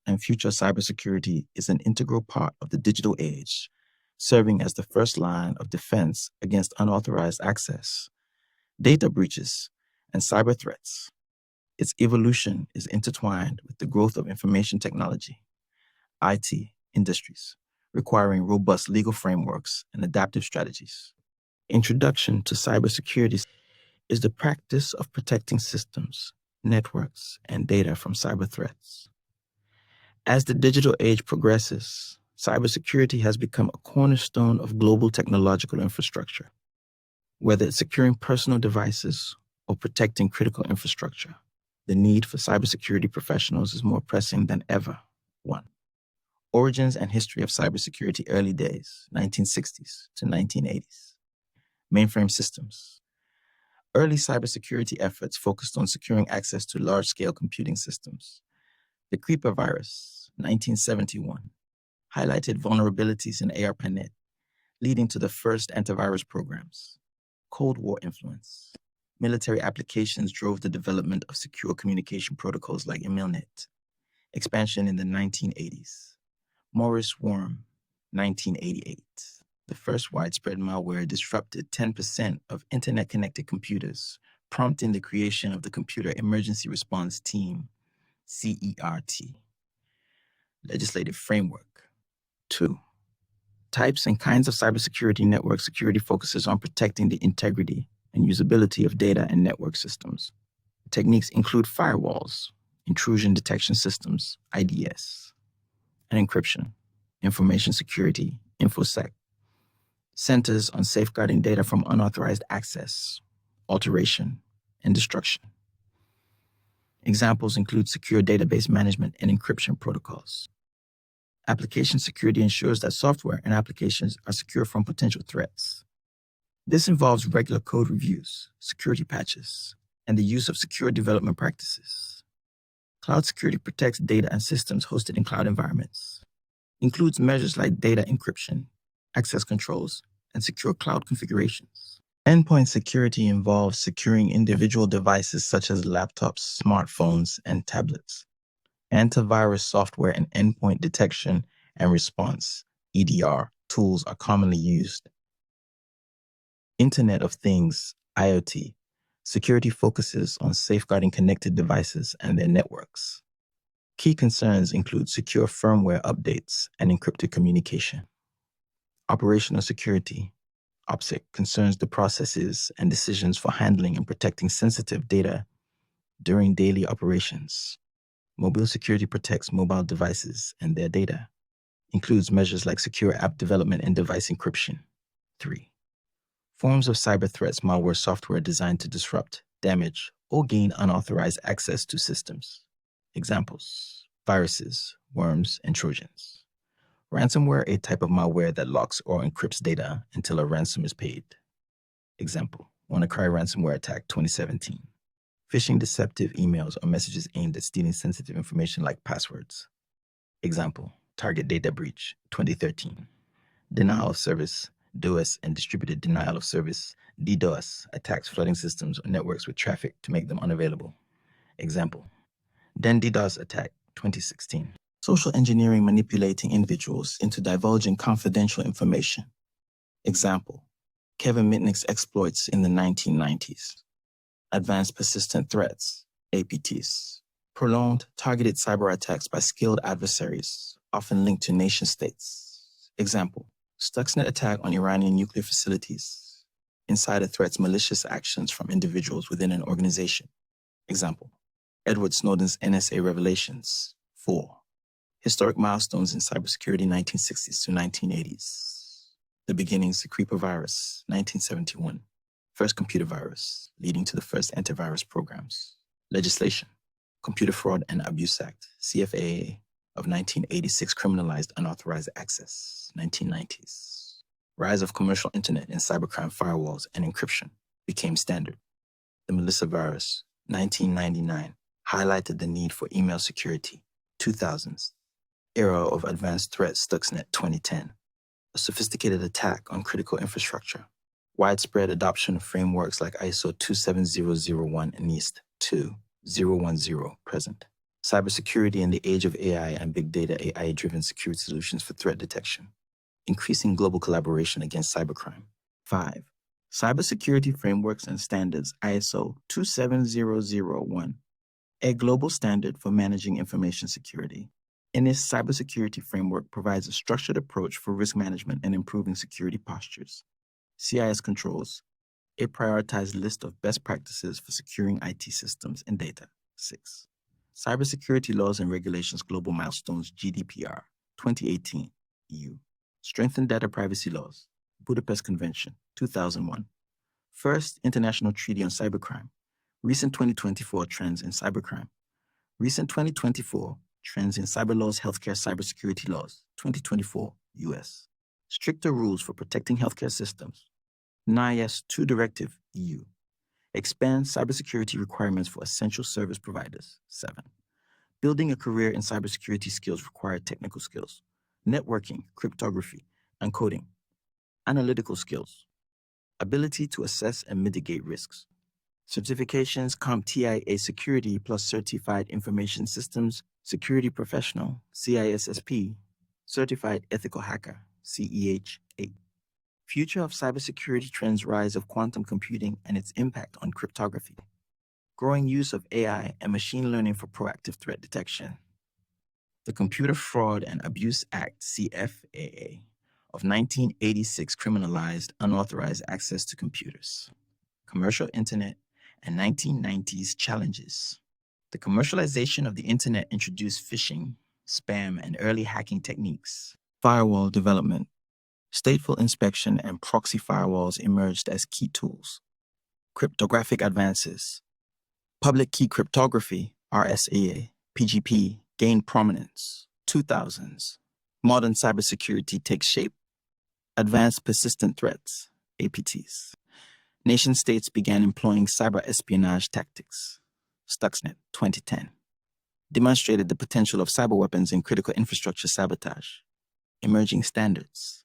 Speaker 2: and future cybersecurity is an integral part of the digital age, serving as the first line of defense against unauthorized access, data breaches, and cyber threats. Its evolution is intertwined with the growth of information technology, IT, industries, requiring robust legal frameworks and adaptive strategies. Introduction to cybersecurity is the practice of protecting systems, networks, and data from cyber threats. As the digital age progresses, cybersecurity has become a cornerstone of global technological infrastructure. Whether it's securing personal devices or protecting critical infrastructure, the need for cybersecurity professionals is more pressing than ever. 1. Origins and history of cybersecurity: early days, 1960s to 1980s. Mainframe systems. Early cybersecurity efforts focused on securing access to large-scale computing systems. The Creeper virus, 1971, highlighted vulnerabilities in ARPANET, leading to the first antivirus programs. Cold War influence. Military applications drove the development of secure communication protocols like Emilnet. Expansion in the 1980s. Morris Worm, 1988. The first widespread malware disrupted 10% of internet-connected computers, prompting the creation of the Computer Emergency Response Team, CERT. Legislative framework. 2. Types and kinds of cybersecurity. Network security focuses on protecting the integrity and usability of data and network systems. Techniques include firewalls, intrusion detection systems, IDS, and encryption, information security, InfoSec. Centers on safeguarding data from unauthorized access, alteration, and destruction. Examples include secure database management and encryption protocols. Application security ensures that software and applications are secure from potential threats. This involves regular code reviews, security patches, and the use of secure development practices. Cloud security protects data and systems hosted in cloud environments. Includes measures like data encryption, access controls, and secure cloud configurations. Endpoint security involves securing individual devices such as laptops, smartphones, and tablets. Antivirus software and endpoint detection and response, EDR, tools are commonly used. Internet of Things, IoT. Security focuses on safeguarding connected devices and their networks. Key concerns include secure firmware updates and encrypted communication. Operational security, OPSEC, concerns the processes and decisions for handling and protecting sensitive data during daily operations. Mobile security protects mobile devices and their data. includes measures like secure app development and device encryption. 3. Forms of cyber threats: malware software designed to disrupt, damage, or gain unauthorized access to systems. Examples: viruses, worms, and trojans. Ransomware, a type of malware that locks or encrypts data until a ransom is paid. Example: WannaCry ransomware attack 2017. Phishing, deceptive emails or messages aimed at stealing sensitive information like passwords. Example: target data breach 2013. Denial of service, DOS, and distributed denial of service, DDoS, attacks flooding systems or networks with traffic to make them unavailable. Example: Den DDoS attack 2016. Social engineering, manipulating individuals into divulging confidential information. Example: Kevin Mitnick's exploits in the 1990s. Advanced persistent threats, APTs. Prolonged, targeted cyber attacks by skilled adversaries, often linked to nation states. Example: Stuxnet attack on Iranian nuclear facilities. Insider threats, malicious actions from individuals within an organization. Example: Edward Snowden's NSA revelations. 4. Historic milestones in cybersecurity, 1960s to 1980s. The beginnings: the creeper virus, 1971. First computer virus, leading to the first antivirus programs. Legislation: Computer Fraud and Abuse Act, CFAA, of 1986 criminalized unauthorized access, 1990s. Rise of commercial internet and cybercrime firewalls and encryption became standard. The Melissa virus, 1999, highlighted the need for email security, 2000s. Era of advanced threats, Stuxnet, 2010. A sophisticated attack on critical infrastructure. Widespread adoption of frameworks like ISO 27001 and NIST 2010 present. Cybersecurity in the age of AI and big data, AI-driven security solutions for threat detection. Increasing global collaboration against cybercrime. 5. Cybersecurity frameworks and standards, ISO 27001, a global standard for managing information security. In this cybersecurity framework provides a structured approach for risk management and improving security postures. CIS controls a prioritized list of best practices for securing IT systems and data. 6. Cybersecurity laws and regulations, global milestones, GDPR, 2018, EU. Strengthened data privacy laws, Budapest Convention, 2001. First International Treaty on Cybercrime. Recent 2024 trends in cybercrime. Recent 2024 trends in cyber laws, healthcare, cybersecurity laws, 2024, US. Stricter rules for protecting healthcare systems. NIS 2 Directive, EU. Expands cybersecurity requirements for essential service providers. 7. Building a career in cybersecurity skills require technical skills, networking, cryptography, and coding, analytical skills, ability to assess and mitigate risks. Certifications: CompTIA Security plus Certified Information Systems Security Professional, CISSP, Certified Ethical Hacker, CEH8. Future of cybersecurity trends: rise of quantum computing and its impact on cryptography. Growing use of AI and machine learning for proactive threat detection. The Computer Fraud and Abuse Act, CFAA, of 1986 criminalized unauthorized access to computers. Commercial internet and 1990s challenges. The commercialization of the internet introduced phishing, spam, and early hacking techniques. Firewall development. Stateful inspection and proxy firewalls emerged as key tools. Cryptographic advances. Public key cryptography, RSA, PGP, gained prominence. 2000s. Modern cybersecurity takes shape. Advanced persistent threats, APTs. Nation-states began employing cyber espionage tactics. Stuxnet, 2010. Demonstrated the potential of cyber weapons in critical infrastructure sabotage. Emerging standards.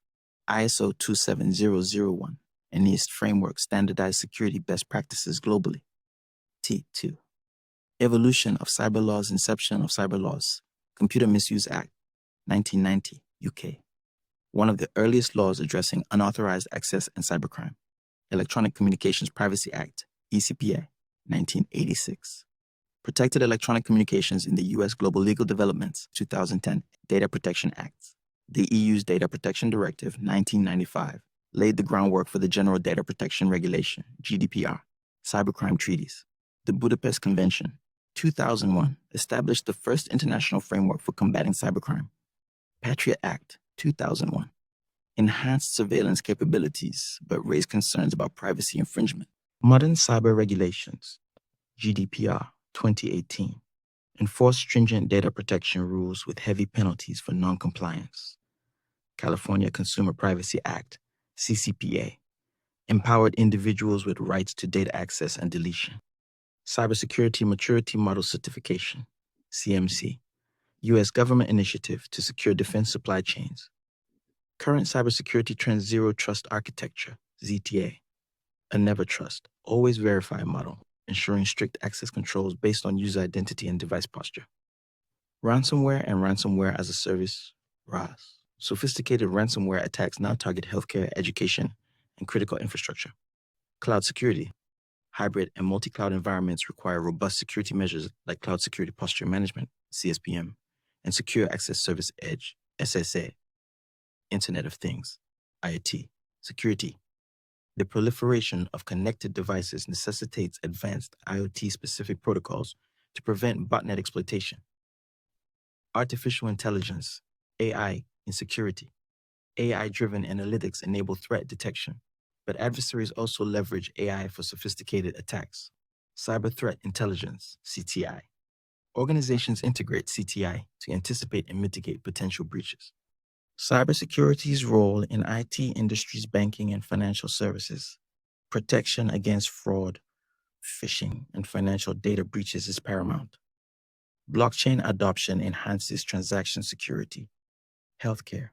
Speaker 2: ISO 27001 and NIST framework standardized security best practices globally. T2. Evolution of cyber laws, inception of cyber laws. Computer Misuse Act, 1990, UK. One of the earliest laws addressing unauthorized access and cybercrime. Electronic Communications Privacy Act, ECPA, 1986. Protected Electronic Communications in the U.S. Global Legal Developments, 2010. Data Protection Act. The EU's Data Protection Directive, 1995, laid the groundwork for the General Data Protection Regulation, GDPR. Cybercrime treaties. The Budapest Convention, 2001, established the first international framework for combating cybercrime. Patriot Act, 2001, enhanced surveillance capabilities but raised concerns about privacy infringement. Modern cyber regulations, GDPR, 2018, enforced stringent data protection rules with heavy penalties for non-compliance. California Consumer Privacy Act, CCPA, empowered individuals with rights to data access and deletion. Cybersecurity Maturity Model Certification, CMC, U.S. government initiative to secure defense supply chains. Current cybersecurity trends Zero Trust Architecture, ZTA, a never trust, always verify model, ensuring strict access controls based on user identity and device posture. Ransomware and Ransomware as a Service, RAS. Sophisticated ransomware attacks now target healthcare, education, and critical infrastructure. Cloud security. Hybrid and multi-cloud environments require robust security measures like Cloud Security Posture Management, CSPM, and Secure Access Service Edge, SSA. Internet of Things, IoT. Security. The proliferation of connected devices necessitates advanced IoT-specific protocols to prevent botnet exploitation. Artificial intelligence, AI in security. AI-driven analytics enable threat detection, but adversaries also leverage AI for sophisticated attacks. Cyber threat intelligence, CTI. Organizations integrate CTI to anticipate and mitigate potential breaches. Cybersecurity's role in IT industries, banking, and financial services. Protection against fraud, phishing, and financial data breaches is paramount. Blockchain adoption enhances transaction security. Healthcare.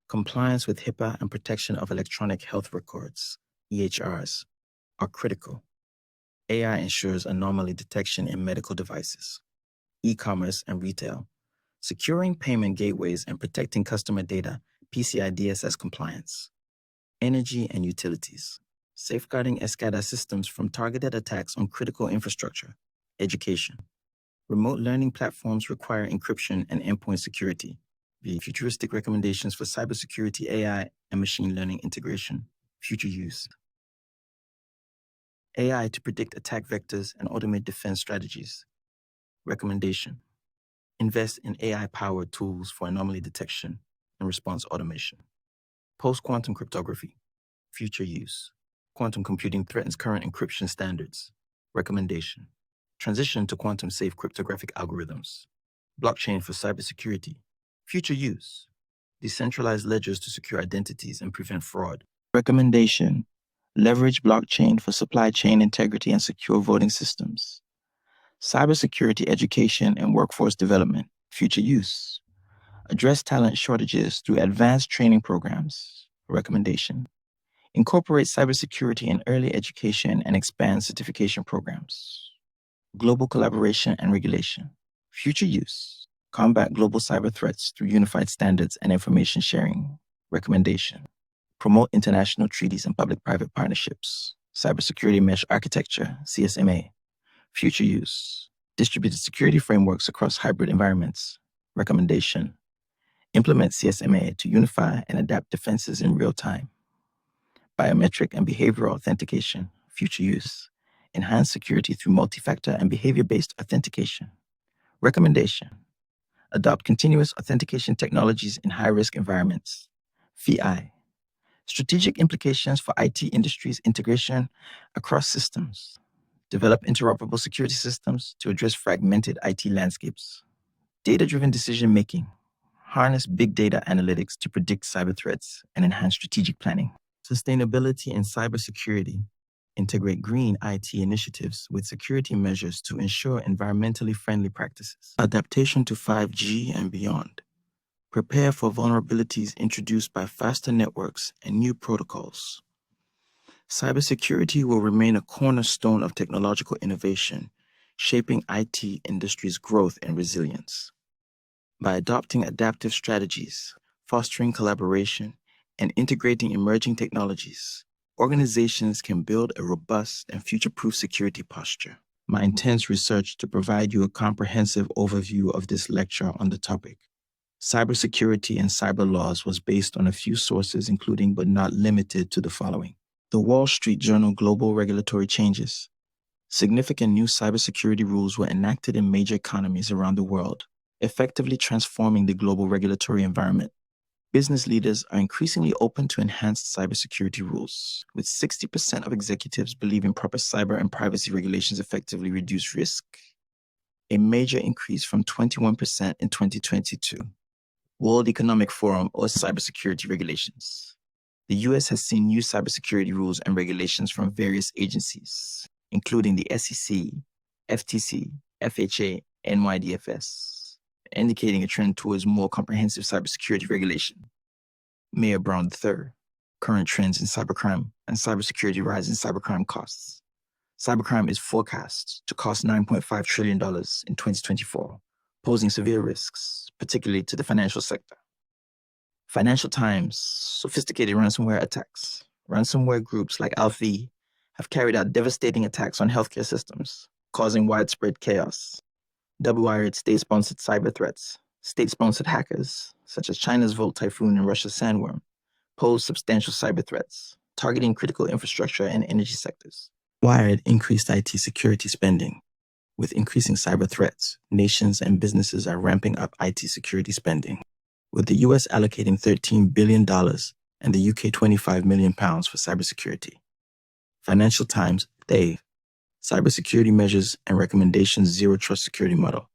Speaker 2: Compliance with HIPAA and protection of electronic health records, EHRs, are critical. AI ensures anomaly detection in medical devices. E-commerce and retail. Securing payment gateways and protecting customer data, PCI DSS compliance. Energy and utilities. Safeguarding SCADA systems from targeted attacks on critical infrastructure. Education. Remote learning platforms require encryption and endpoint security. The futuristic recommendations for cybersecurity, AI, and machine learning integration. Future use. AI to predict attack vectors and automate defense strategies. Recommendation. Invest in AI-powered tools for anomaly detection and response automation. Post-quantum cryptography. Future use. Quantum computing threatens current encryption standards. Recommendation. Transition to quantum-safe cryptographic algorithms. Blockchain for cybersecurity. Future use. Decentralized ledgers to secure identities and prevent fraud. Recommendation. Leverage blockchain for supply chain integrity and secure voting systems. Cybersecurity education and workforce development. Future use. Address talent shortages through advanced training programs. Recommendation. Incorporate cybersecurity in early education and expand certification programs. Global collaboration and regulation. Future use. Combat global cyber threats through unified standards and information sharing. Recommendation. Promote international treaties and public-private partnerships. Cybersecurity mesh architecture, CSMA. Future use. Distributed security frameworks across hybrid environments. Recommendation. Implement CSMA to unify and adapt defenses in real time. Biometric and behavioral authentication. Future use. Enhance security through multi-factor and behavior-based authentication. Recommendation. Adopt continuous authentication technologies in high-risk environments. VI. Strategic implications for IT industries integration across systems. Develop interoperable security systems to address fragmented IT landscapes. Data-driven decision-making. Harness big data analytics to predict cyber threats and enhance strategic planning. Sustainability and cybersecurity. Integrate green IT initiatives with security measures to ensure environmentally friendly practices. Adaptation to 5G and beyond. Prepare for vulnerabilities introduced by faster networks and new protocols. Cybersecurity will remain a cornerstone of technological innovation, shaping IT industry's growth and resilience. By adopting adaptive strategies, fostering collaboration, and integrating emerging technologies, organizations can build a robust and future-proof security posture. My intense research to provide you a comprehensive overview of this lecture on the topic. Cybersecurity and cyber laws was based on a few sources, including but not limited to the following. The Wall Street Journal Global Regulatory Changes. Significant new cybersecurity rules were enacted in major economies around the world. effectively transforming the global regulatory environment. Business leaders are increasingly open to enhanced cybersecurity rules, with 60% of executives believing proper cyber and privacy regulations effectively reduce risk, a major increase from 21% in 2022. World Economic Forum or cybersecurity regulations. The US has seen new cybersecurity rules and regulations from various agencies, including the SEC, FTC, FHA, NYDFS, indicating a trend towards more comprehensive cybersecurity regulation. Mayor Brown III, current trends in cybercrime and cybersecurity rise in cybercrime costs. Cybercrime is forecast to cost $9.5 trillion in 2024, posing severe risks, particularly to the financial sector. Financial Times, sophisticated ransomware attacks. Ransomware groups like Alpha have carried out devastating attacks on healthcare systems, causing widespread chaos. Double-wired state-sponsored cyber threats. State-sponsored hackers, such as China's Volt Typhoon and Russia's Sandworm, pose substantial cyber threats, targeting critical infrastructure and energy sectors. Wired increased IT security spending. With increasing cyber threats, nations and businesses are ramping up IT security spending, with the US allocating $13 billion and the UK £25 million for cybersecurity. Financial Times, Dave, Cybersecurity Measures and Recommendations Zero Trust Security Model.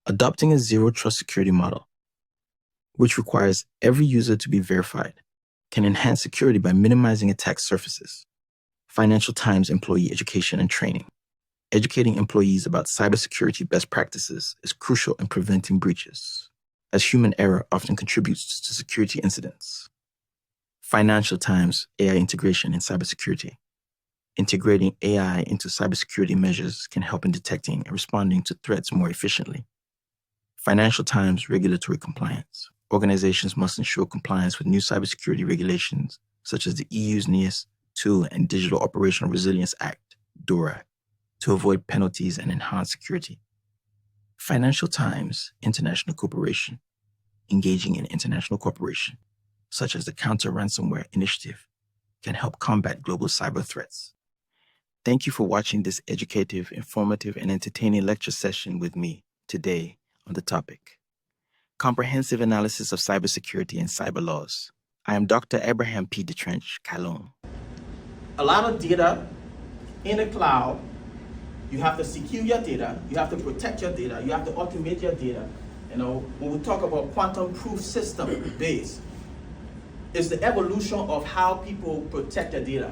Speaker 2: Adopting a zero trust security model, which requires every user to be verified, can enhance security by minimizing attack surfaces. Financial Times Employee Education and Training. Educating employees about cybersecurity best practices is crucial in preventing breaches, as human error often contributes to security incidents. Financial Times AI Integration in Cybersecurity. Integrating AI into cybersecurity measures can help in detecting and responding to threats more efficiently. Financial Times Regulatory Compliance. Organizations must ensure compliance with new cybersecurity regulations, such as the EU's NIS II and Digital Operational Resilience Act, DORA, to avoid penalties and enhance security. Financial Times International Cooperation. Engaging in international cooperation, such as the Counter-Ransomware Initiative, can help combat global cyber threats. Thank you for watching this educative, informative, and entertaining lecture session with me today on the topic, Comprehensive Analysis of Cybersecurity and Cyber Laws. I am Dr. Abraham P. Detrench Kallon.
Speaker 1: A lot of data in the cloud, you have to secure your data, you have to protect your data, you have to automate your data. You know, when we talk about quantum proof system base, it's the evolution of how people protect their data.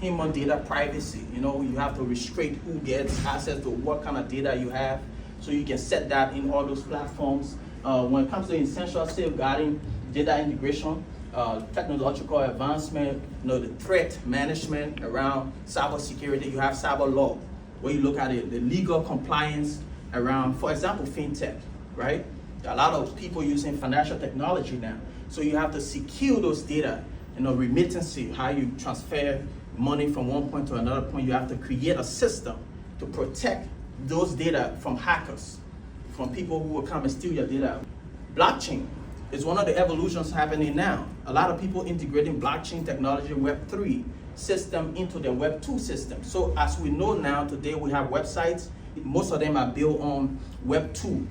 Speaker 1: Human data privacy, you know, you have to restrict who gets access to what kind of data you have, so you can set that in all those platforms. When it comes to essential safeguarding, data integration, technological advancement, you know, the threat management around cybersecurity, you have cyber law, where you look at it, the legal compliance around, for example, fintech, right? There are a lot of people using financial technology now. So you have to secure those data, you know, remittancy, how you transfer money from one point to another point. You have to create a system to protect those data from hackers, from people who will come and steal your data. Blockchain is one of the evolutions happening now. A lot of people integrating blockchain technology, Web3 system into their Web2 system. So as we know now, today we have websites, most of them are built on Web2,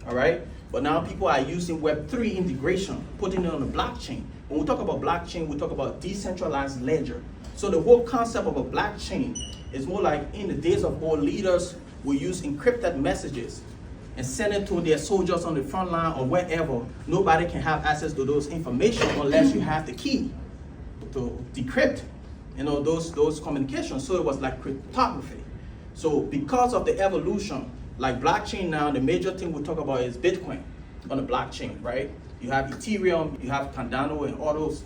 Speaker 1: all right? But now people are using Web3 integration, putting it on the blockchain. When we talk about blockchain, we talk about decentralized ledger. So the whole concept of a blockchain is more like in the days of old, leaders will use encrypted messages and send it to their soldiers on the front line or wherever. Nobody can have access to those information unless you have the key to decrypt, you know, those communications. So it was like cryptography. So because of the evolution, like blockchain now, the major thing we talk about is Bitcoin on the blockchain, right? You have Ethereum, you have Cardano, and all those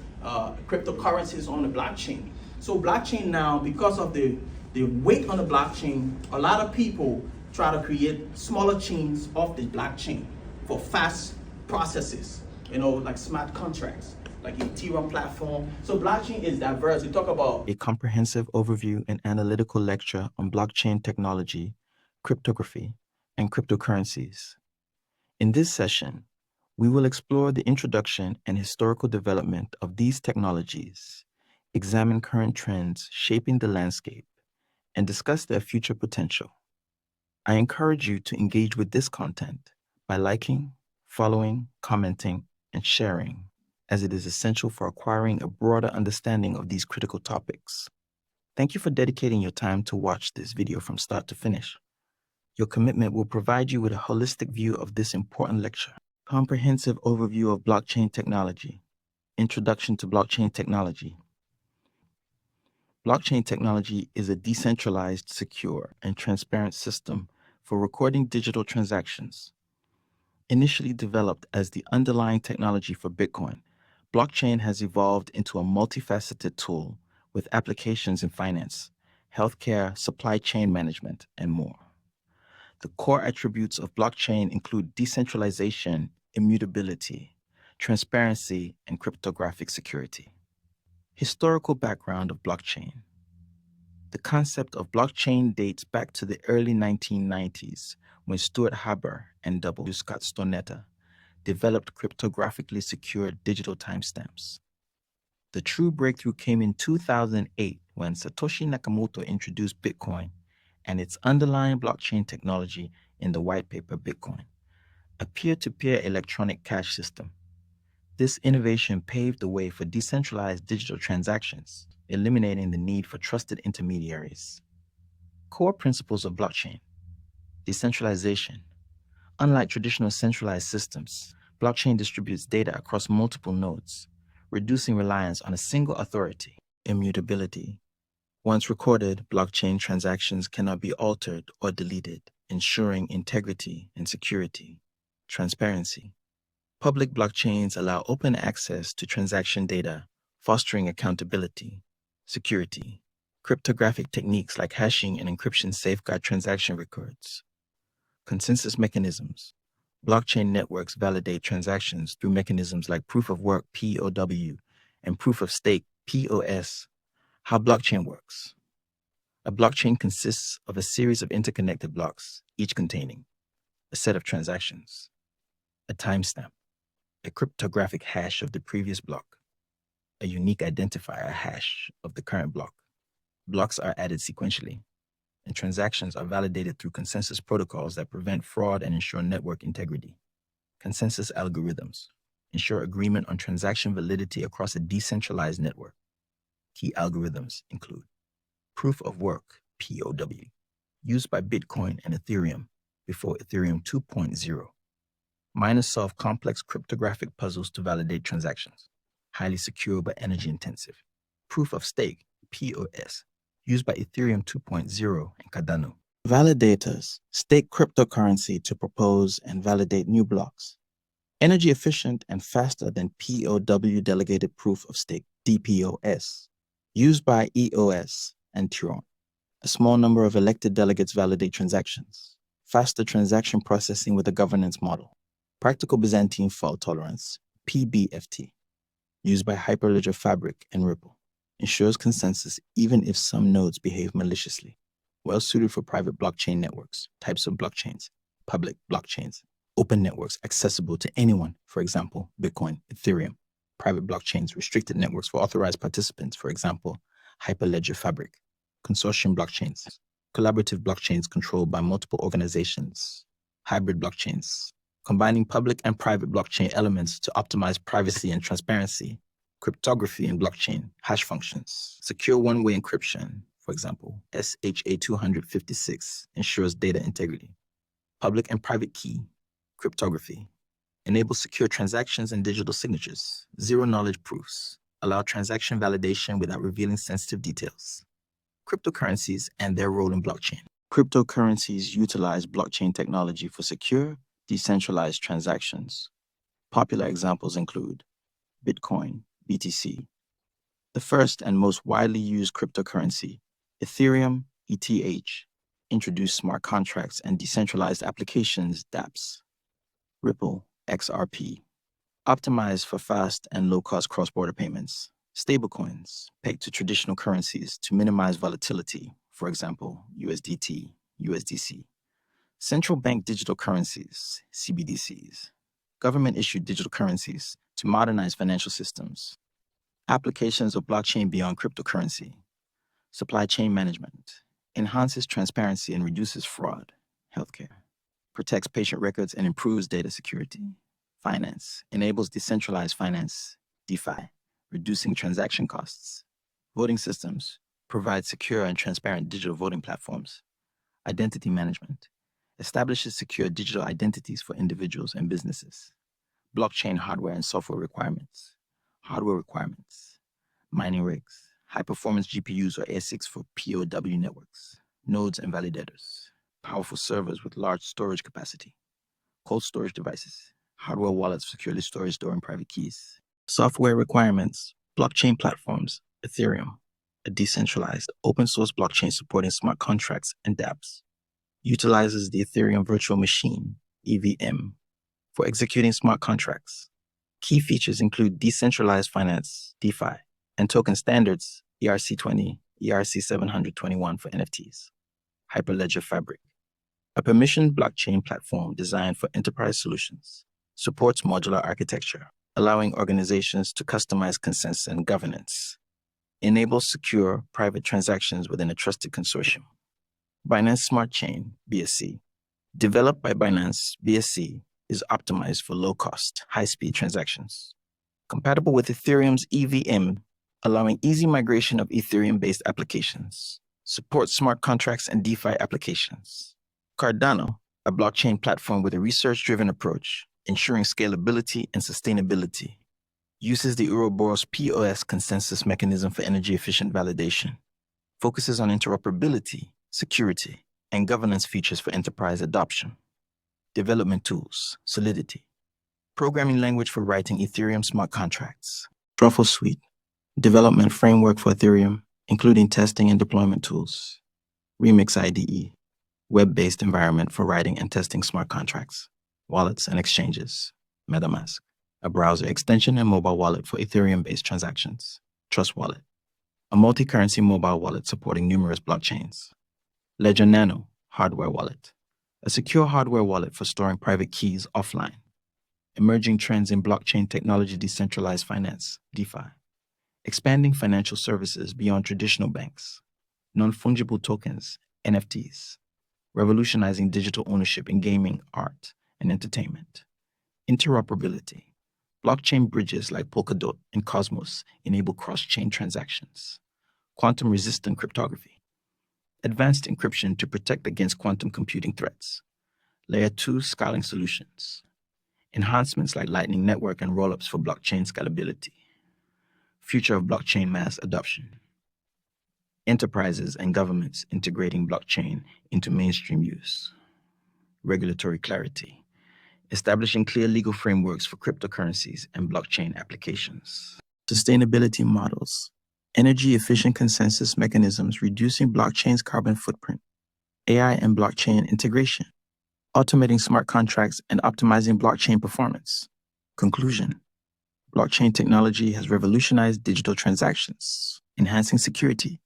Speaker 1: cryptocurrencies on the blockchain. So blockchain now, because of the weight on the blockchain, a lot of people try to create smaller chains of the blockchain for fast processes, you know, like smart contracts, like Ethereum platform. So blockchain is diverse. We talk about
Speaker 2: A comprehensive overview and analytical lecture on blockchain technology, cryptography, and cryptocurrencies. In this session, we will explore the introduction and historical development of these technologies, examine current trends shaping the landscape, and discuss their future potential. I encourage you to engage with this content by liking, following, commenting, and sharing, as it is essential for acquiring a broader understanding of these critical topics. Thank you for dedicating your time to watch this video from start to finish. Your commitment will provide you with a holistic view of this important lecture. Comprehensive overview of blockchain technology. Introduction to blockchain technology. Blockchain technology is a decentralized, secure, and transparent system for recording digital transactions. Initially developed as the underlying technology for Bitcoin, blockchain has evolved into a multifaceted tool with applications in finance, healthcare, supply chain management, and more. The core attributes of blockchain include decentralization, immutability, transparency, and cryptographic security. Historical background of blockchain. The concept of blockchain dates back to the early 1990s when Stuart Haber and W. Scott Stornetta developed cryptographically secure digital timestamps. The true breakthrough came in 2008 when Satoshi Nakamoto introduced Bitcoin and its underlying blockchain technology in the white paper Bitcoin, a peer-to-peer electronic cash system. This innovation paved the way for decentralized digital transactions, eliminating the need for trusted intermediaries. Core principles of blockchain. Decentralization. Unlike traditional centralized systems, blockchain distributes data across multiple nodes, reducing reliance on a single authority. Immutability. Once recorded, blockchain transactions cannot be altered or deleted, ensuring integrity and security. Transparency. Public blockchains allow open access to transaction data, fostering accountability. Security. Cryptographic techniques like hashing and encryption safeguard transaction records. Consensus mechanisms. Blockchain networks validate transactions through mechanisms like proof of work (POW) and proof of stake (POS). How blockchain works. A blockchain consists of a series of interconnected blocks, each containing a set of transactions, a timestamp, a cryptographic hash of the previous block, a unique identifier hash of the current block. Blocks are added sequentially, and transactions are validated through consensus protocols that prevent fraud and ensure network integrity. Consensus algorithms ensure agreement on transaction validity across a decentralized network. Key algorithms include proof of work, POW, used by Bitcoin and Ethereum before Ethereum 2.0. Miners solve complex cryptographic puzzles to validate transactions. Highly secure but energy intensive. Proof of stake, POS, used by Ethereum 2.0 and Cardano. Validators stake cryptocurrency to propose and validate new blocks. Energy efficient and faster than POW delegated proof of stake, DPoS, used by EOS and Turon. A small number of elected delegates validate transactions. Faster transaction processing with a governance model. Practical Byzantine fault tolerance, PBFT, used by Hyperledger Fabric and Ripple, ensures consensus even if some nodes behave maliciously. Well suited for private blockchain networks. Types of blockchains. Public blockchains. Open networks accessible to anyone, for example, Bitcoin, Ethereum. Private blockchains, restricted networks for authorized participants, for example, Hyperledger Fabric. Consortium blockchains. Collaborative blockchains controlled by multiple organizations. Hybrid blockchains, combining public and private blockchain elements to optimize privacy and transparency. Cryptography in blockchain, hash functions. Secure one-way encryption, for example, SHA-256, ensures data integrity. Public and private key, cryptography, enables secure transactions and digital signatures. Zero-knowledge proofs, allow transaction validation without revealing sensitive details. Cryptocurrencies and their role in blockchain. Cryptocurrencies utilize blockchain technology for secure, decentralized transactions. Popular examples include Bitcoin, BTC. The first and most widely used cryptocurrency, Ethereum, ETH, introduced smart contracts and decentralized applications, dApps. Ripple, XRP, optimized for fast and low-cost cross-border payments. Stablecoins, pegged to traditional currencies to minimize volatility, for example, USDT, USDC. Central bank digital currencies, CBDCs. Government-issued digital currencies to modernize financial systems. Applications of blockchain beyond cryptocurrency. Supply chain management. Enhances transparency and reduces fraud. Healthcare. Protects patient records and improves data security. Finance enables decentralized finance, DeFi, reducing transaction costs. Voting systems provide secure and transparent digital voting platforms. Identity management establishes secure digital identities for individuals and businesses. Blockchain hardware and software requirements. Hardware requirements. Mining rigs, high-performance GPUs or ASICs for POW networks, nodes and validators, powerful servers with large storage capacity, cold storage devices, hardware wallets securely storing private keys. Software requirements, blockchain platforms, Ethereum, a decentralized open-source blockchain supporting smart contracts and dApps, utilizes the Ethereum Virtual Machine, EVM, for executing smart contracts. Key features include decentralized finance, DeFi, and token standards, ERC20, ERC721 for NFTs. Hyperledger Fabric, a permissioned blockchain platform designed for enterprise solutions, supports modular architecture, allowing organizations to customize consensus and governance, enables secure private transactions within a trusted consortium. Binance Smart Chain, BSC, developed by Binance, BSC is optimized for low-cost, high-speed transactions. Compatible with Ethereum's EVM, allowing easy migration of Ethereum-based applications. Supports smart contracts and DeFi applications. Cardano, a blockchain platform with a research-driven approach, ensuring scalability and sustainability. Uses the Ouroboros POS consensus mechanism for energy-efficient validation. Focuses on interoperability, security, and governance features for enterprise adoption. Development tools, Solidity. Programming language for writing Ethereum smart contracts. Truffle Suite, development framework for Ethereum, including testing and deployment tools. Remix IDE, web-based environment for writing and testing smart contracts. Wallets and exchanges. MetaMask, a browser extension and mobile wallet for Ethereum-based transactions. Trust Wallet, a multi-currency mobile wallet supporting numerous blockchains. Ledger Nano, hardware wallet, a secure hardware wallet for storing private keys offline. Emerging trends in blockchain technology, decentralized finance, DeFi. Expanding financial services beyond traditional banks. Non-fungible tokens, NFTs. Revolutionizing digital ownership in gaming, art, and entertainment. Interoperability. Blockchain bridges like Polkadot and Cosmos enable cross-chain transactions. Quantum-resistant cryptography. Advanced encryption to protect against quantum computing threats. Layer 2 scaling solutions. Enhancements like Lightning Network and rollups for blockchain scalability. Future of blockchain mass adoption. Enterprises and governments integrating blockchain into mainstream use. Regulatory clarity. Establishing clear legal frameworks for cryptocurrencies and blockchain applications. Sustainability models. Energy-efficient consensus mechanisms reducing blockchain's carbon footprint. AI and blockchain integration. Automating smart contracts and optimizing blockchain performance. Conclusion. Blockchain technology has revolutionized digital transactions, enhancing security,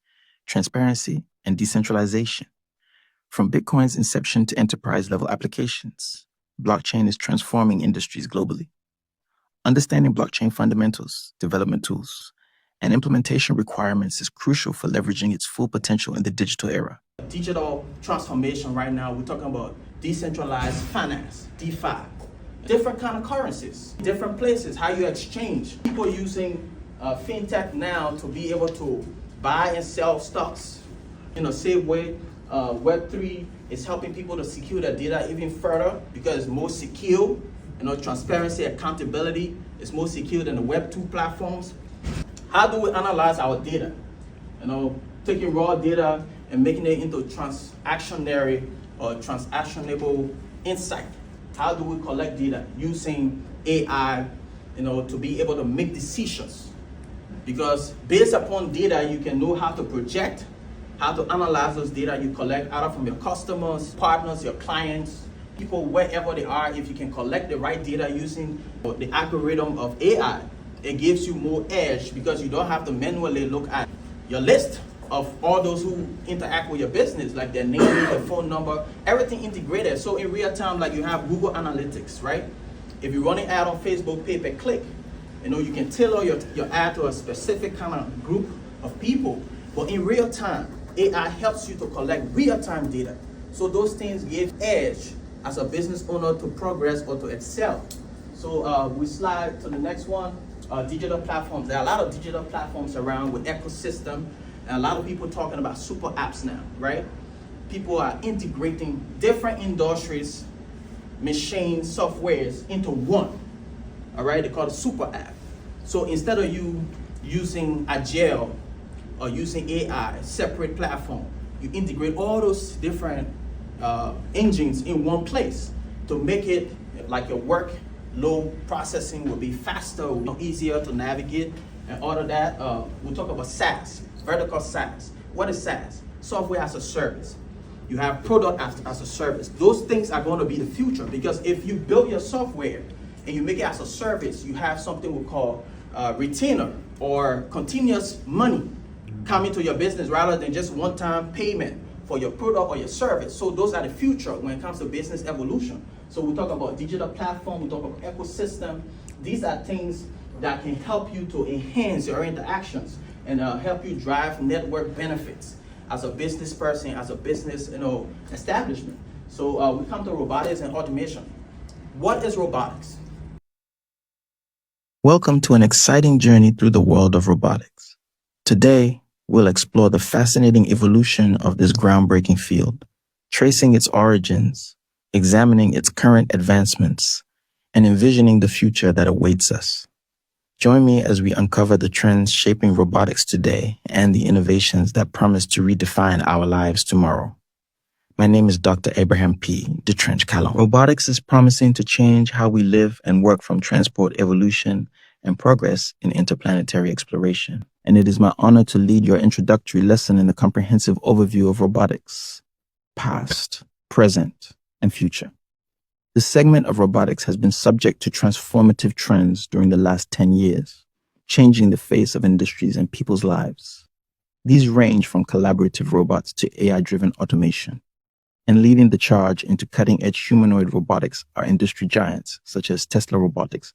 Speaker 2: transparency, and decentralization. From Bitcoin's inception to enterprise-level applications, blockchain is transforming industries globally. Understanding blockchain fundamentals, development tools, and implementation requirements is crucial for leveraging its full potential in the digital era.
Speaker 1: Digital transformation right now, we're talking about decentralized finance, DeFi, different kind of currencies, different places, how you exchange. People using fintech now to be able to buy and sell stocks in a safe way. Web3 is helping people to secure their data even further because it's more secure. Transparency, accountability is more secure than the Web2 platforms. How do we analyze our data? Taking raw data and making it into transactionary or transactionable insight. How do we collect data using AI, to be able to make decisions? Because based upon data, you can know how to project, how to analyze those data you collect either from your customers, partners, your clients, people wherever they are. If you can collect the right data using the algorithm of AI, it gives you more edge because you don't have to manually look at your list of all those who interact with your business, like their name, their phone number, everything integrated. So in real time, like you have Google Analytics, right? If you're running ad on Facebook, pay per click, you can tailor your ad to a specific kind of group of people. But in real time, AI helps you to collect real-time data. So those things give edge as a business owner to progress or to excel. So So we slide to the next one, digital platforms. There are a lot of digital platforms around with ecosystem, and a lot of people talking about super apps now, right? People are integrating different industries, machines, softwares into one, all right? They call it super app. So instead of you using Agile or using AI, separate platform, you integrate all those different engines in one place to make it like your workload processing will be faster, easier to navigate, and all of that. We'll talk about SaaS, vertical SaaS. What is SaaS? Software as a service. You have product as a service. Those things are going to be the future, because if you build your software and you make it as a service, you have something we call retainer or continuous money coming to your business rather than just one-time payment for your product or your service. So those are the future when it comes to business evolution. So we talk about digital platform, we talk about ecosystem. These are things that can help you to enhance your interactions and help you drive network benefits as a business person, as a business establishment. So we come to robotics and automation. What is robotics?
Speaker 2: Welcome to an exciting journey through the world of robotics. Today, we'll explore the fascinating evolution of this groundbreaking field, tracing its origins, examining its current advancements, and envisioning the future that awaits us. Join me as we uncover the trends shaping robotics today and the innovations that promise to redefine our lives tomorrow. My name is Dr. Abraham P. Detrench Kallon. Robotics is promising to change how we live and work, from transport evolution and progress in interplanetary exploration. And it is my honor to lead your introductory lesson in the comprehensive overview of robotics, past, present, and future. This segment of robotics has been subject to transformative trends during the last 10 years, changing the face of industries and people's lives. These range from collaborative robots to AI-driven automation. And leading the charge into cutting-edge humanoid robotics are industry giants such as Tesla Robotics,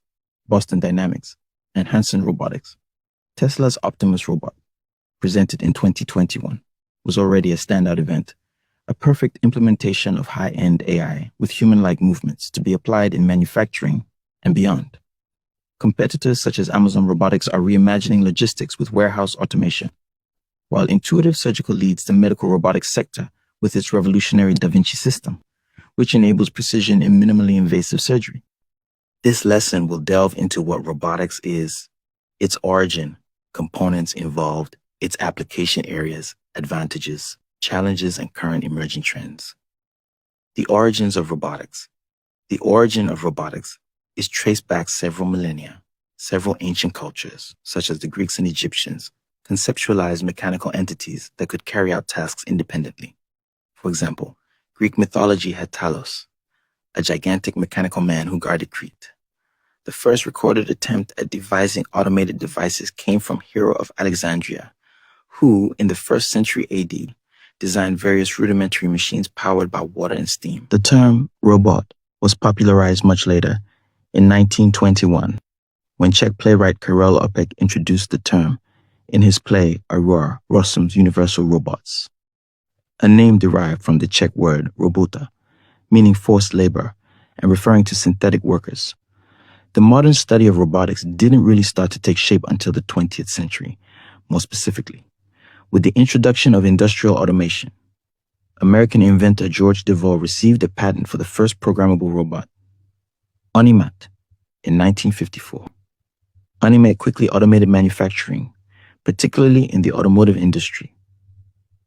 Speaker 2: Boston Dynamics, and Hanson Robotics. Tesla's Optimus robot, presented in 2021, was already a standout event, a perfect implementation of high-end AI with human-like movements to be applied in manufacturing and beyond. Competitors such as Amazon Robotics are reimagining logistics with warehouse automation, while Intuitive Surgical leads the medical robotics sector with its revolutionary Da Vinci system, which enables precision in minimally invasive surgery. This lesson will delve into what robotics is, its origin, components involved, its application areas, advantages, challenges, and current emerging trends. The origins of robotics. The origin of robotics is traced back several millennia. Several ancient cultures, such as the Greeks and Egyptians, conceptualized mechanical entities that could carry out tasks independently. For example, Greek mythology had Talos, a gigantic mechanical man who guarded Crete. The first recorded attempt at devising automated devices came from Hero of Alexandria, who, in the 1st century AD, designed various rudimentary machines powered by water and steam. The term robot was popularized much later, in 1921, when Czech playwright Karel Opek introduced the term in his play Aurora Rossum's Universal Robots, a name derived from the Czech word robota, meaning forced labor and referring to synthetic workers. The modern study of robotics didn't really start to take shape until the 20th century, more specifically, with the introduction of industrial automation. American inventor George DeVore received a patent for the first programmable robot, Unimat, in 1954. Unimat quickly automated manufacturing, particularly in the automotive industry.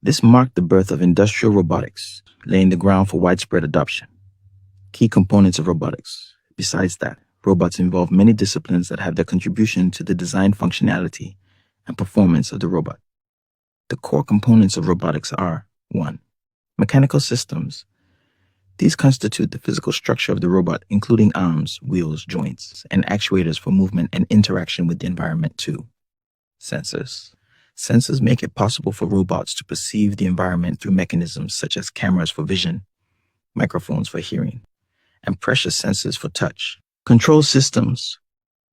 Speaker 2: This marked the birth of industrial robotics, laying the ground for widespread adoption. Key components of robotics. Besides that, robots involve many disciplines that have their contribution to the design functionality and performance of the robot. The core components of robotics are 1. Mechanical systems. These constitute the physical structure of the robot, including arms, wheels, joints, and actuators for movement and interaction with the environment. 2. Sensors. Sensors make it possible for robots to perceive the environment through mechanisms such as cameras for vision, microphones for hearing, and pressure sensors for touch. Control systems.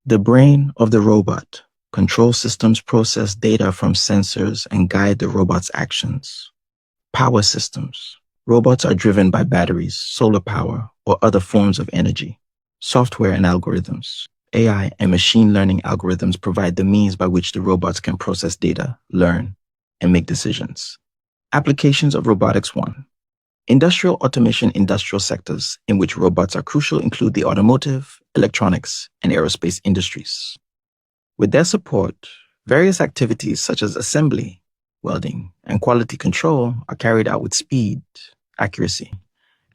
Speaker 2: The brain of the robot. Control systems process data from sensors and guide the robot's actions. Power systems. Robots are driven by batteries, solar power, or other forms of energy. Software and algorithms. AI and machine learning algorithms provide the means by which the robots can process data, learn, and make decisions. Applications of robotics 1. Industrial automation. Industrial sectors in which robots are crucial include the automotive, electronics, and aerospace industries. With their support, various activities such as assembly, welding, and quality control are carried out with speed, accuracy,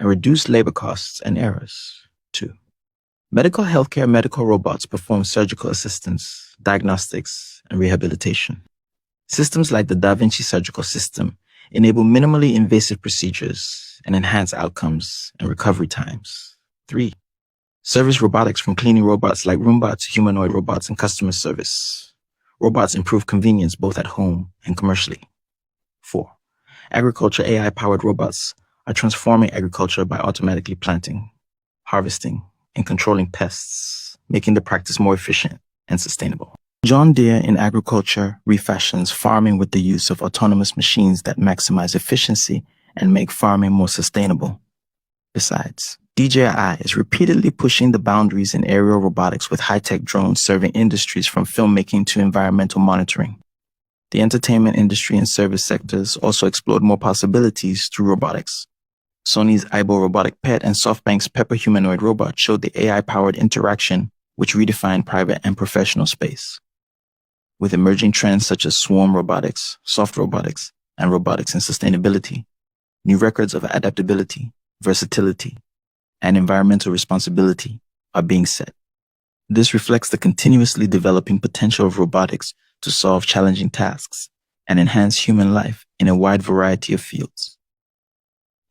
Speaker 2: and reduced labor costs and errors. 2. Medical healthcare. Medical robots perform surgical assistance, diagnostics, and rehabilitation. Systems like the Da Vinci surgical system enable minimally invasive procedures and enhance outcomes and recovery times. 3. Service robotics, from cleaning robots like Roomba to humanoid robots in customer service. Robots improve convenience both at home and commercially. 4. Agriculture. AI-powered robots are transforming agriculture by automatically planting, harvesting, and controlling pests, making the practice more efficient and sustainable. John Deere in agriculture refashions farming with the use of autonomous machines that maximize efficiency and make farming more sustainable. Besides, DJI is repeatedly pushing the boundaries in aerial robotics with high-tech drones serving industries from filmmaking to environmental monitoring. The entertainment industry and service sectors also explored more possibilities through robotics. Sony's Aibo robotic pet and SoftBank's Pepper humanoid robot showed the AI-powered interaction which redefined private and professional space. With emerging trends such as swarm robotics, soft robotics, and robotics and sustainability, new records of adaptability, versatility, and environmental responsibility are being set. This reflects the continuously developing potential of robotics to solve challenging tasks and enhance human life in a wide variety of fields.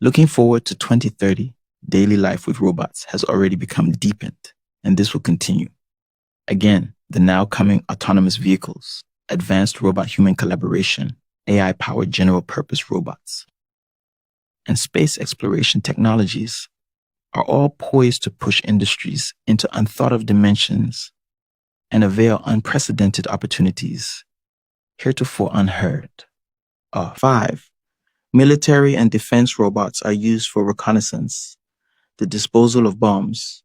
Speaker 2: Looking forward to 2030, daily life with robots has already become deepened, and this will continue. Again, the now coming autonomous vehicles, advanced robot-human collaboration, AI-powered general-purpose robots, and space exploration technologies are all poised to push industries into unthought-of dimensions and avail unprecedented opportunities heretofore unheard. 5. Military and defense robots are used for reconnaissance, the disposal of bombs,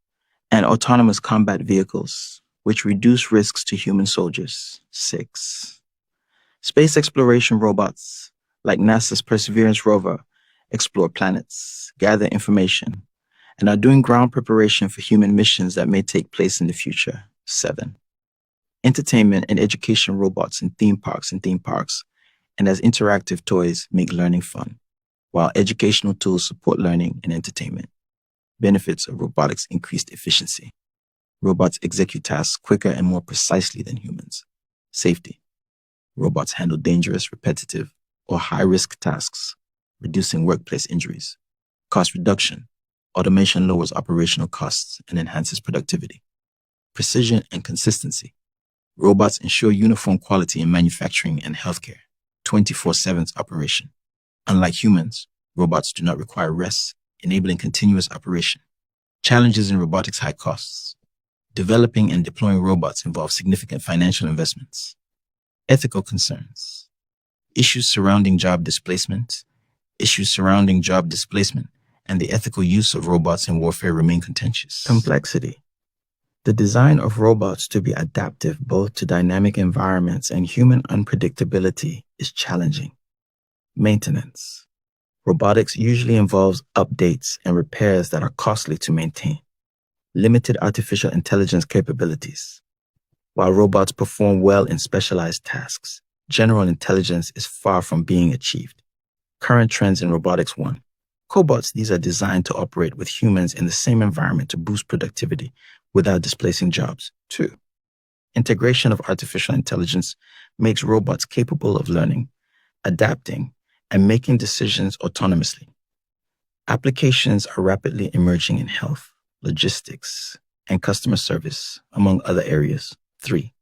Speaker 2: and autonomous combat vehicles, which reduce risks to human soldiers. 6. Space exploration robots, like NASA's Perseverance rover, explore planets, gather information, and are doing ground preparation for human missions that may take place in the future. 7. Entertainment and education robots in theme parks and as interactive toys make learning fun, while educational tools support learning and entertainment. Benefits of robotics: increased efficiency. Robots execute tasks quicker and more precisely than humans. Safety. Robots handle dangerous, repetitive, or high-risk tasks, reducing workplace injuries. Cost reduction. Automation lowers operational costs and enhances productivity. Precision and consistency. Robots ensure uniform quality in manufacturing and healthcare. 24/7 operation. Unlike humans, robots do not require rest, enabling continuous operation. Challenges in robotics: high costs. Developing and deploying robots involve significant financial investments. Ethical concerns. Issues surrounding job displacement and the ethical use of robots in warfare remain contentious. Complexity. The design of robots to be adaptive both to dynamic environments and human unpredictability is challenging. Maintenance. Robotics usually involves updates and repairs that are costly to maintain. Limited artificial intelligence capabilities. While robots perform well in specialized tasks, general intelligence is far from being achieved. Current trends in robotics: 1. Cobots. These are designed to operate with humans in the same environment to boost productivity without displacing jobs. 2. Integration of artificial intelligence makes robots capable of learning, adapting, and making decisions autonomously. Applications are rapidly emerging in health, logistics, and customer service, among other areas. 3.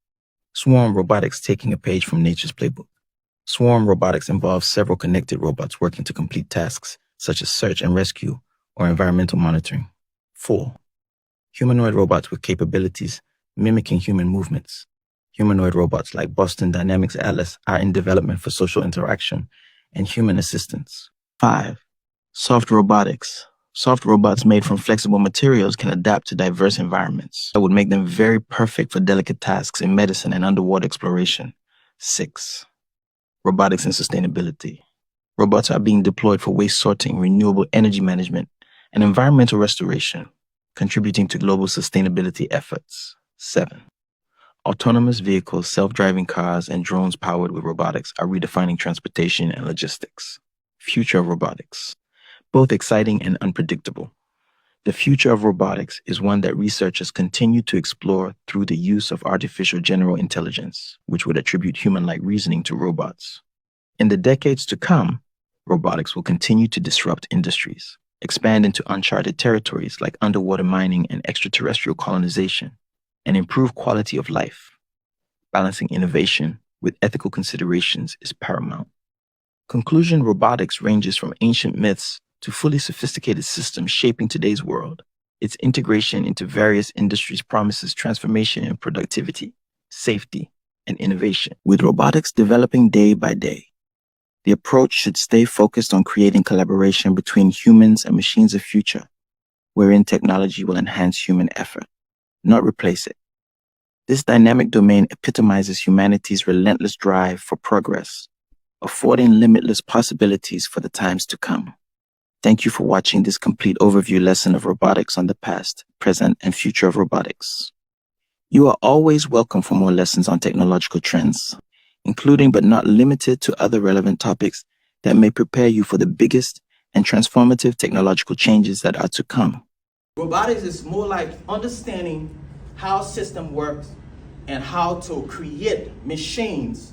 Speaker 2: Swarm robotics, taking a page from nature's playbook. Swarm robotics involves several connected robots working to complete tasks such as search and rescue or environmental monitoring. 4. Humanoid robots with capabilities mimicking human movements. Humanoid robots like Boston Dynamics Atlas are in development for social interaction and human assistance. 5. Soft robotics, Soft robots made from flexible materials can adapt to diverse environments. That would make them very perfect for delicate tasks in medicine and underwater exploration. 6. Robotics and sustainability. Robots are being deployed for waste sorting, renewable energy management, and environmental restoration, contributing to global sustainability efforts. 7. Autonomous vehicles, self-driving cars, and drones powered with robotics are redefining transportation and logistics. Future of robotics. Both exciting and unpredictable. The future of robotics is one that researchers continue to explore through the use of artificial general intelligence, which would attribute human-like reasoning to robots. In the decades to come, robotics will continue to disrupt industries, expand into uncharted territories like underwater mining and extraterrestrial colonization, and improve quality of life. Balancing innovation with ethical considerations is paramount. Conclusion: robotics ranges from ancient myths to fully sophisticated systems shaping today's world. Its integration into various industries promises transformation in productivity, safety, and innovation. With robotics developing day by day, the approach should stay focused on creating collaboration between humans and machines of future, wherein technology will enhance human effort, not replace it. This dynamic domain epitomizes humanity's relentless drive for progress, affording limitless possibilities for the times to come. Thank you for watching this complete overview lesson of robotics on the past, present, and future of robotics. You are always welcome for more lessons on technological trends, including but not limited to other relevant topics that may prepare you for the biggest and transformative technological changes that are to come.
Speaker 1: Robotics is more like understanding how system works and how to create machines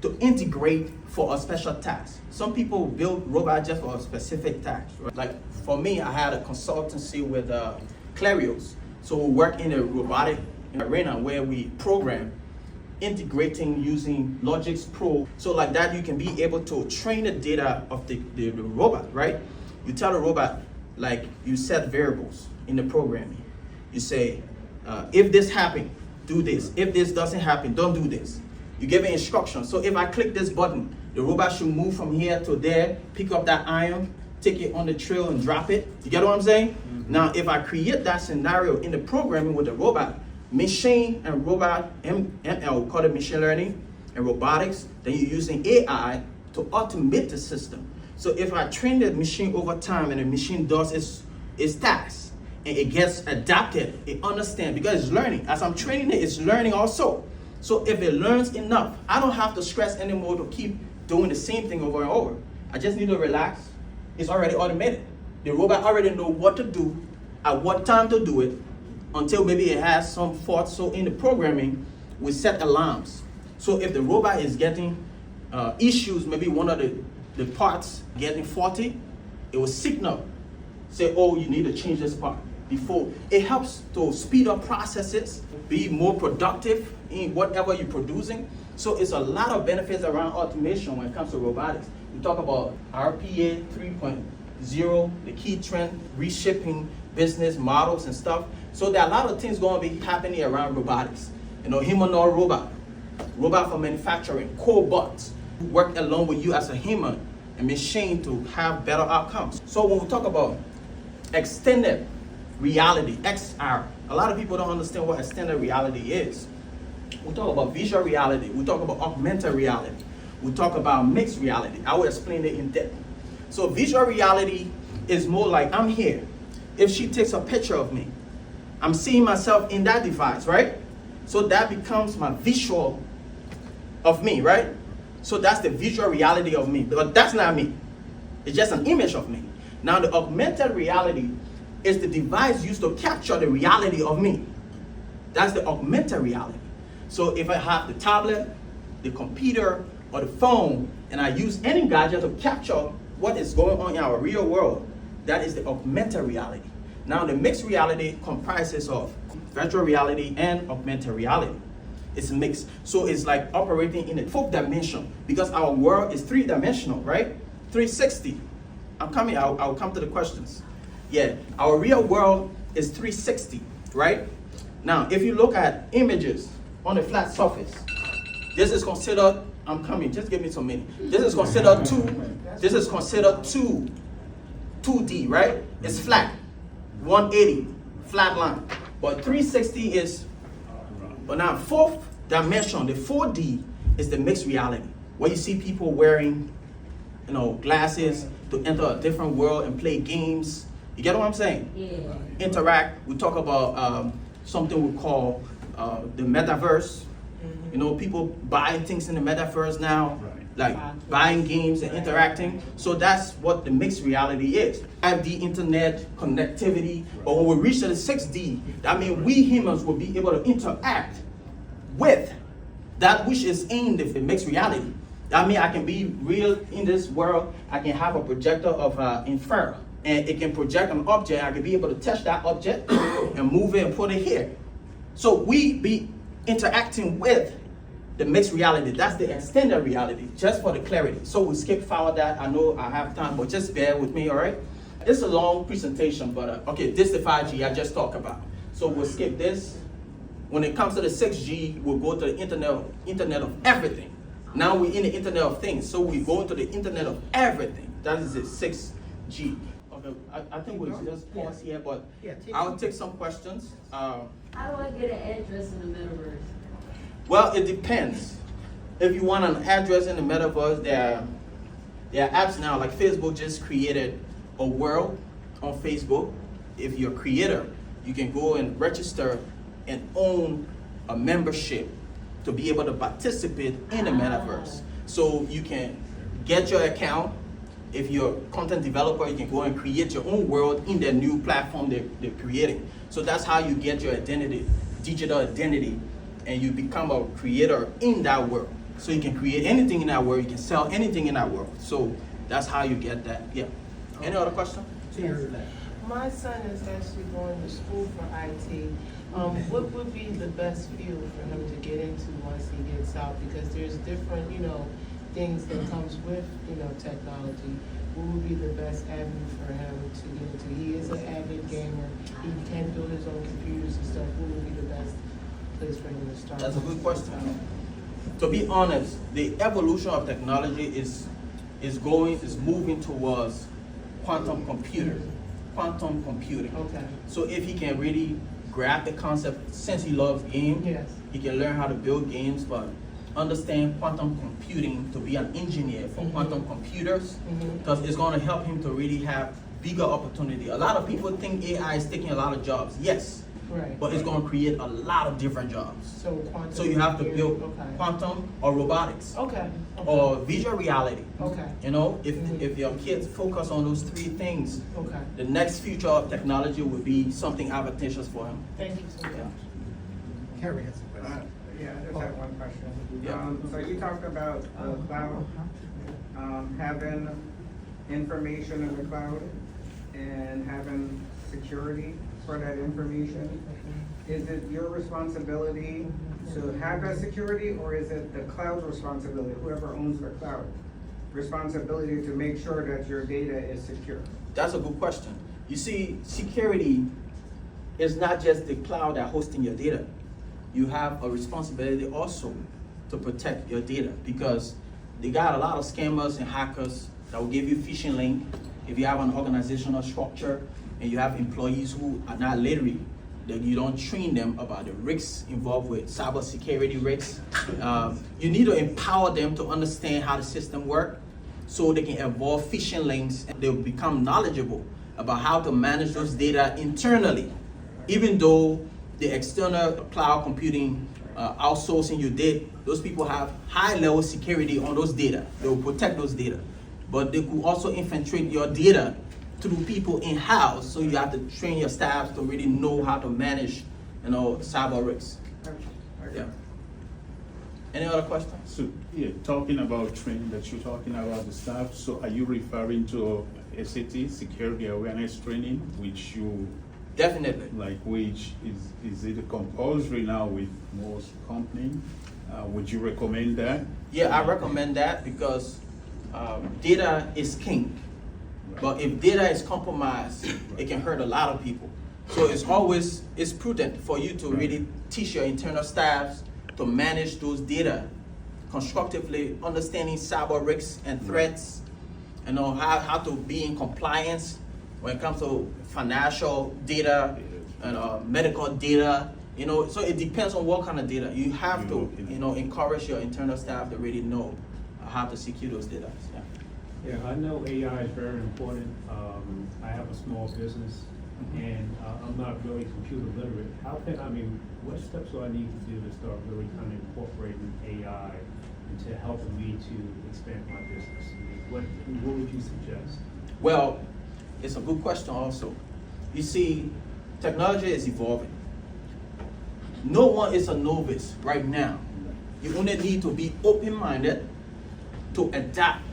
Speaker 1: to integrate for a special task. Some people build robots just for a specific task. Right? Like for me, I had a consultancy with Clarios. So we work in a robotic arena where we program integrating using Logix Pro. So like that, you can be able to train the data of the robot, right? You tell the robot, like you set variables in the programming. You say, if this happens, do this. If this doesn't happen, don't do this. You give it instructions. So if I click this button, the robot should move from here to there, pick up that iron, take it on the trail and drop it. You get what I'm saying? Mm-hmm. Now, if I create that scenario in the programming with the robot, machine and robot, ML, we call it machine learning and robotics, then you're using AI to automate the system. So if I train the machine over time and the machine does its tasks and it gets adapted, it understands because it's learning. As I'm training it, it's learning also. So if it learns enough, I don't have to stress anymore to keep doing the same thing over and over. I just need to relax. It's already automated. The robot already knows what to do, at what time to do it, until maybe it has some fault. So in the programming, we set alarms. So if the robot is getting issues, maybe one of the parts getting faulty, it will signal, say, oh, you need to change this part. Before it helps to speed up processes, be more productive in whatever you're producing. So it's a lot of benefits around automation when it comes to robotics. We talk about RPA 3.0, the key trend, reshaping business models and stuff. So there are a lot of things going to be happening around robotics. You know, humanoid robot for manufacturing, cobots, who work along with you as a human and machine to have better outcomes. So when we talk about extended reality, XR. A lot of people don't understand what extended reality is. We talk about visual reality. We talk about augmented reality. We talk about mixed reality. I will explain it in depth. So visual reality is more like I'm here. If she takes a picture of me, I'm seeing myself in that device, right? So that becomes my visual of me, right? So that's the visual reality of me. But that's not me. It's just an image of me. Now the augmented reality is the device used to capture the reality of me. That's the augmented reality. So if I have the tablet, the computer, or the phone, and I use any gadget to capture what is going on in our real world, that is the augmented reality. Now the mixed reality comprises of virtual reality and augmented reality. It's mixed. So it's like operating in a fourth dimension because our world is three-dimensional, right? 360. I'll come to the questions. Yeah, our real world is 360, right? Now, if you look at images on a flat surface, this is considered, I'm coming, just give me some minute. This is considered 2D, right? It's flat. 180, flat line. But 360 is, but now fourth dimension, the 4D is the mixed reality, where you see people wearing, glasses to enter a different world and play games. You get what I'm saying?
Speaker 3: Yeah.
Speaker 1: Interact. We talk about something we call the metaverse. People buying things in the metaverse now, like buying games and interacting. So that's what the mixed reality is. 5D internet connectivity, but when we reach to the 6D, that means we humans will be able to interact with that which is in the mixed reality. That means I can be real in this world. I can have a projector of infrared, and it can project an object. I can be able to touch that object and move it and put it here. So we be interacting with the mixed reality. That's the extended reality, just for the clarity. So we skip forward that. I know I have time, but just bear with me, all right? It's a long presentation, but okay, this is the 5G I just talked about. So we'll skip this. When it comes to the 6G, we'll go to the internet of everything. Now we're in the internet of things, so we go into the internet of everything. That is the 6G. Okay, I think we'll just pause here, but I'll take some questions.
Speaker 3: How do I get an address in the metaverse?
Speaker 1: Well, it depends. If you want an address in the metaverse, there are apps now, like Facebook just created a world on Facebook. If you're a creator, you can go and register and own a membership to be able to participate in the metaverse. So you can get your account. If you're a content developer, you can go and create your own world in their new platform they're creating. So that's how you get your identity, digital identity, and you become a creator in that world. So you can create anything in that world, you can sell anything in that world. So that's how you get that. Yeah. Any other question?
Speaker 4: Yes. My son is actually going to school for IT. What would be the best field for him to get into once he gets out? Because there's different, things that comes with, technology. What would be the best avenue for him to get into? He is an avid gamer. He can build his own computers and stuff. What would be the best place for him to start?
Speaker 1: That's a good question. To be honest, the evolution of technology is moving towards quantum computing.
Speaker 4: Okay.
Speaker 1: So if he can really grab the concept, since he loves games,
Speaker 4: Yes.
Speaker 1: he can learn how to build games, but understand quantum computing to be an engineer for quantum computers, because it's going to help him to really have bigger opportunity. A lot of people think AI is taking a lot of jobs. Yes.
Speaker 4: Right.
Speaker 1: But it's going to create a lot of different jobs.
Speaker 4: So quantum.
Speaker 1: So you have to build
Speaker 4: Okay.
Speaker 1: quantum or robotics
Speaker 4: Okay.
Speaker 1: or visual reality.
Speaker 4: Okay.
Speaker 1: If your kids focus on those three things,
Speaker 4: Okay.
Speaker 1: the next future of technology will be something advantageous for him.
Speaker 4: Thank you so much.
Speaker 1: Yeah.
Speaker 5: Carrie has a question.
Speaker 6: Yeah, I just have one question.
Speaker 1: Yeah.
Speaker 6: So you talked about the cloud, having information in the cloud and having security for that information. Is it your responsibility to have that security, or is it the cloud's responsibility, whoever owns the cloud, responsibility to make sure that your data is secure?
Speaker 1: That's a good question. You see, security is not just the cloud that hosting your data. You have a responsibility also to protect your data, because they got a lot of scammers and hackers that will give you phishing link. If you have an organizational structure and you have employees who are not literate, that you don't train them about the risks involved with cybersecurity risks. You need to empower them to understand how the system works, so they can avoid phishing links, and they'll become knowledgeable about how to manage those data internally. Even though the external cloud computing outsourcing you did, those people have high level security on those data. They will protect those data. But they could also infiltrate your data through people in-house, so you have to train your staff to really know how to manage, cyber risks. Yeah. Any other questions?
Speaker 7: So, yeah, talking about training that you're talking about the staff, so are you referring to SAT, Security Awareness Training, which you,
Speaker 1: Definitely.
Speaker 7: like, which is it compulsory now with most companies? Would you recommend that?
Speaker 1: Yeah, I recommend that, because data is king. But if data is compromised, it can hurt a lot of people. So it's prudent for you to really teach your internal staffs to manage those data constructively, understanding cyber risks and threats, how to be in compliance when it comes to financial data and medical data, so it depends on what kind of data. You have to, encourage your internal staff to really know how to secure those data. Yeah.
Speaker 5: Yeah, I know AI is very important. I have a small business and I'm not really computer literate. What steps do I need to do to start really kind of incorporating AI into helping me to expand my business? What would you suggest?
Speaker 1: Well, it's a good question also. You see, technology is evolving. No one is a novice right now. You only need to be open-minded to adapt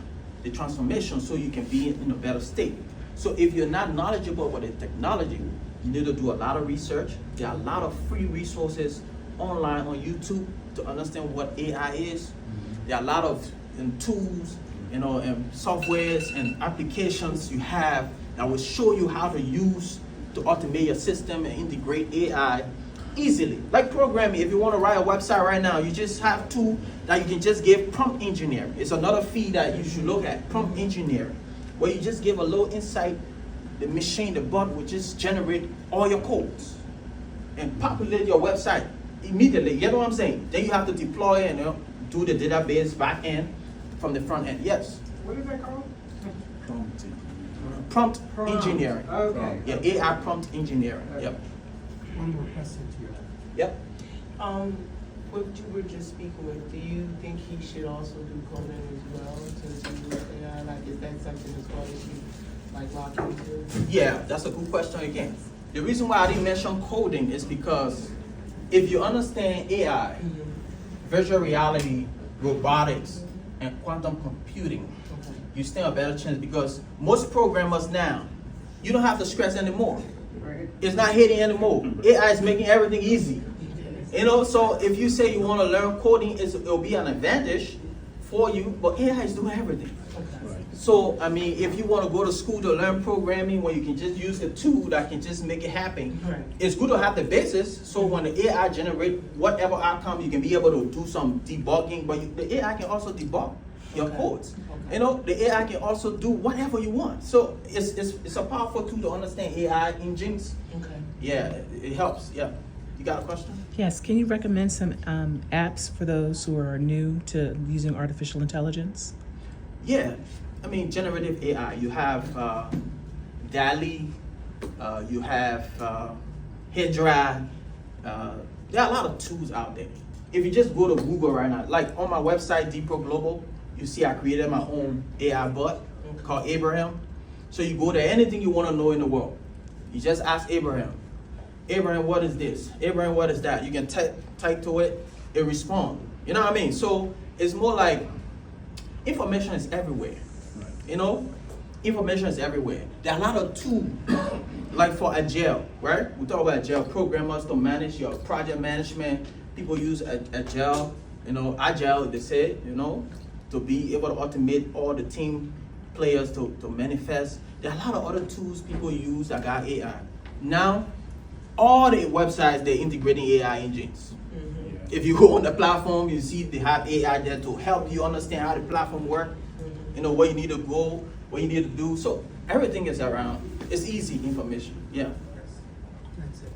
Speaker 1: the transformation so you can be in a better state. So if you're not knowledgeable about the technology, you need to do a lot of research. There are a lot of free resources online on YouTube to understand what AI is. There are a lot of tools, and softwares and applications you have that will show you how to use to automate your system and integrate AI easily. Like programming, if you want to write a website right now, you just have tools that you can just give prompt engineering. It's another fee that you should look at, prompt engineering, where you just give a little insight, the machine, the bot will just generate all your codes and populate your website immediately. You know what I'm saying? Then you have to deploy and do the database back end from the front end. Yes.
Speaker 6: What is that called?
Speaker 1: Prompt engineering.
Speaker 6: Okay.
Speaker 1: Yeah, AI prompt engineering. Yep.
Speaker 8: One more question to you.
Speaker 1: Yep.
Speaker 4: What you were just speaking with, do you think he should also do coding as well since he was AI? Like, is that something as well as you lock into?
Speaker 1: Yeah, that's a good question again. The reason why I didn't mention coding is because if you understand AI, virtual reality, robotics, and quantum computing, you stand a better chance because most programmers now, you don't have to stress anymore.
Speaker 6: Right.
Speaker 1: It's not hitting anymore. AI is making everything easy. So if you say you want to learn coding, it'll be an advantage for you, but AI is doing everything. So, if you want to go to school to learn programming when you can just use the tool that can just make it happen, it's good to have the basis, so when the AI generate whatever outcome, you can be able to do some debugging, but the AI can also debug your codes. The AI can also do whatever you want. So it's a powerful tool to understand AI engines.
Speaker 4: Okay.
Speaker 1: Yeah, it helps. Yeah. You got a question?
Speaker 9: Yes, can you recommend some apps for those who are new to using artificial intelligence?
Speaker 1: Yeah, generative AI. You have DALL-E, you have Hydra. There are a lot of tools out there. If you just go to Google right now, like on my website, Depro Global, you see I created my own AI bot called Abraham. So you go there, anything you want to know in the world, you just ask Abraham, what is this? Abraham, what is that? You can type to it, it responds. You know what I mean? So it's more like information is everywhere. Information is everywhere. There are a lot of tools, like for Agile, right? We talk about Agile programmers to manage your project management. People use Agile, Agile, they say, to be able to automate all the team players to manifest. There are a lot of other tools people use that got AI. Now, all the websites, they're integrating AI engines. If you go on the platform, you see they have AI there to help you understand how the platform works, where you need to go, what you need to do. So everything is around. It's easy information. Yeah.
Speaker 8: That's it.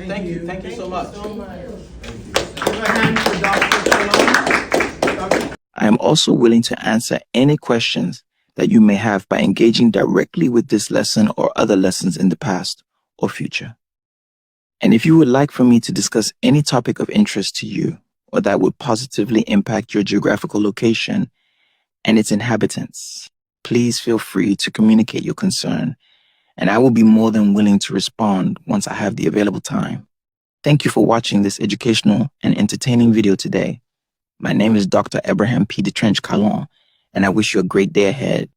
Speaker 1: Thank you. Thank you so much.
Speaker 8: Give a hand for Dr. Kallon.
Speaker 2: I am also willing to answer any questions that you may have by engaging directly with this lesson or other lessons in the past or future. And if you would like for me to discuss any topic of interest to you or that would positively impact your geographical location and its inhabitants, please feel free to communicate your concern, and I will be more than willing to respond once I have the available time. Thank you for watching this educational and entertaining video today. My name is Dr. Abraham P. Detrench Kallon, and I wish you a great day ahead.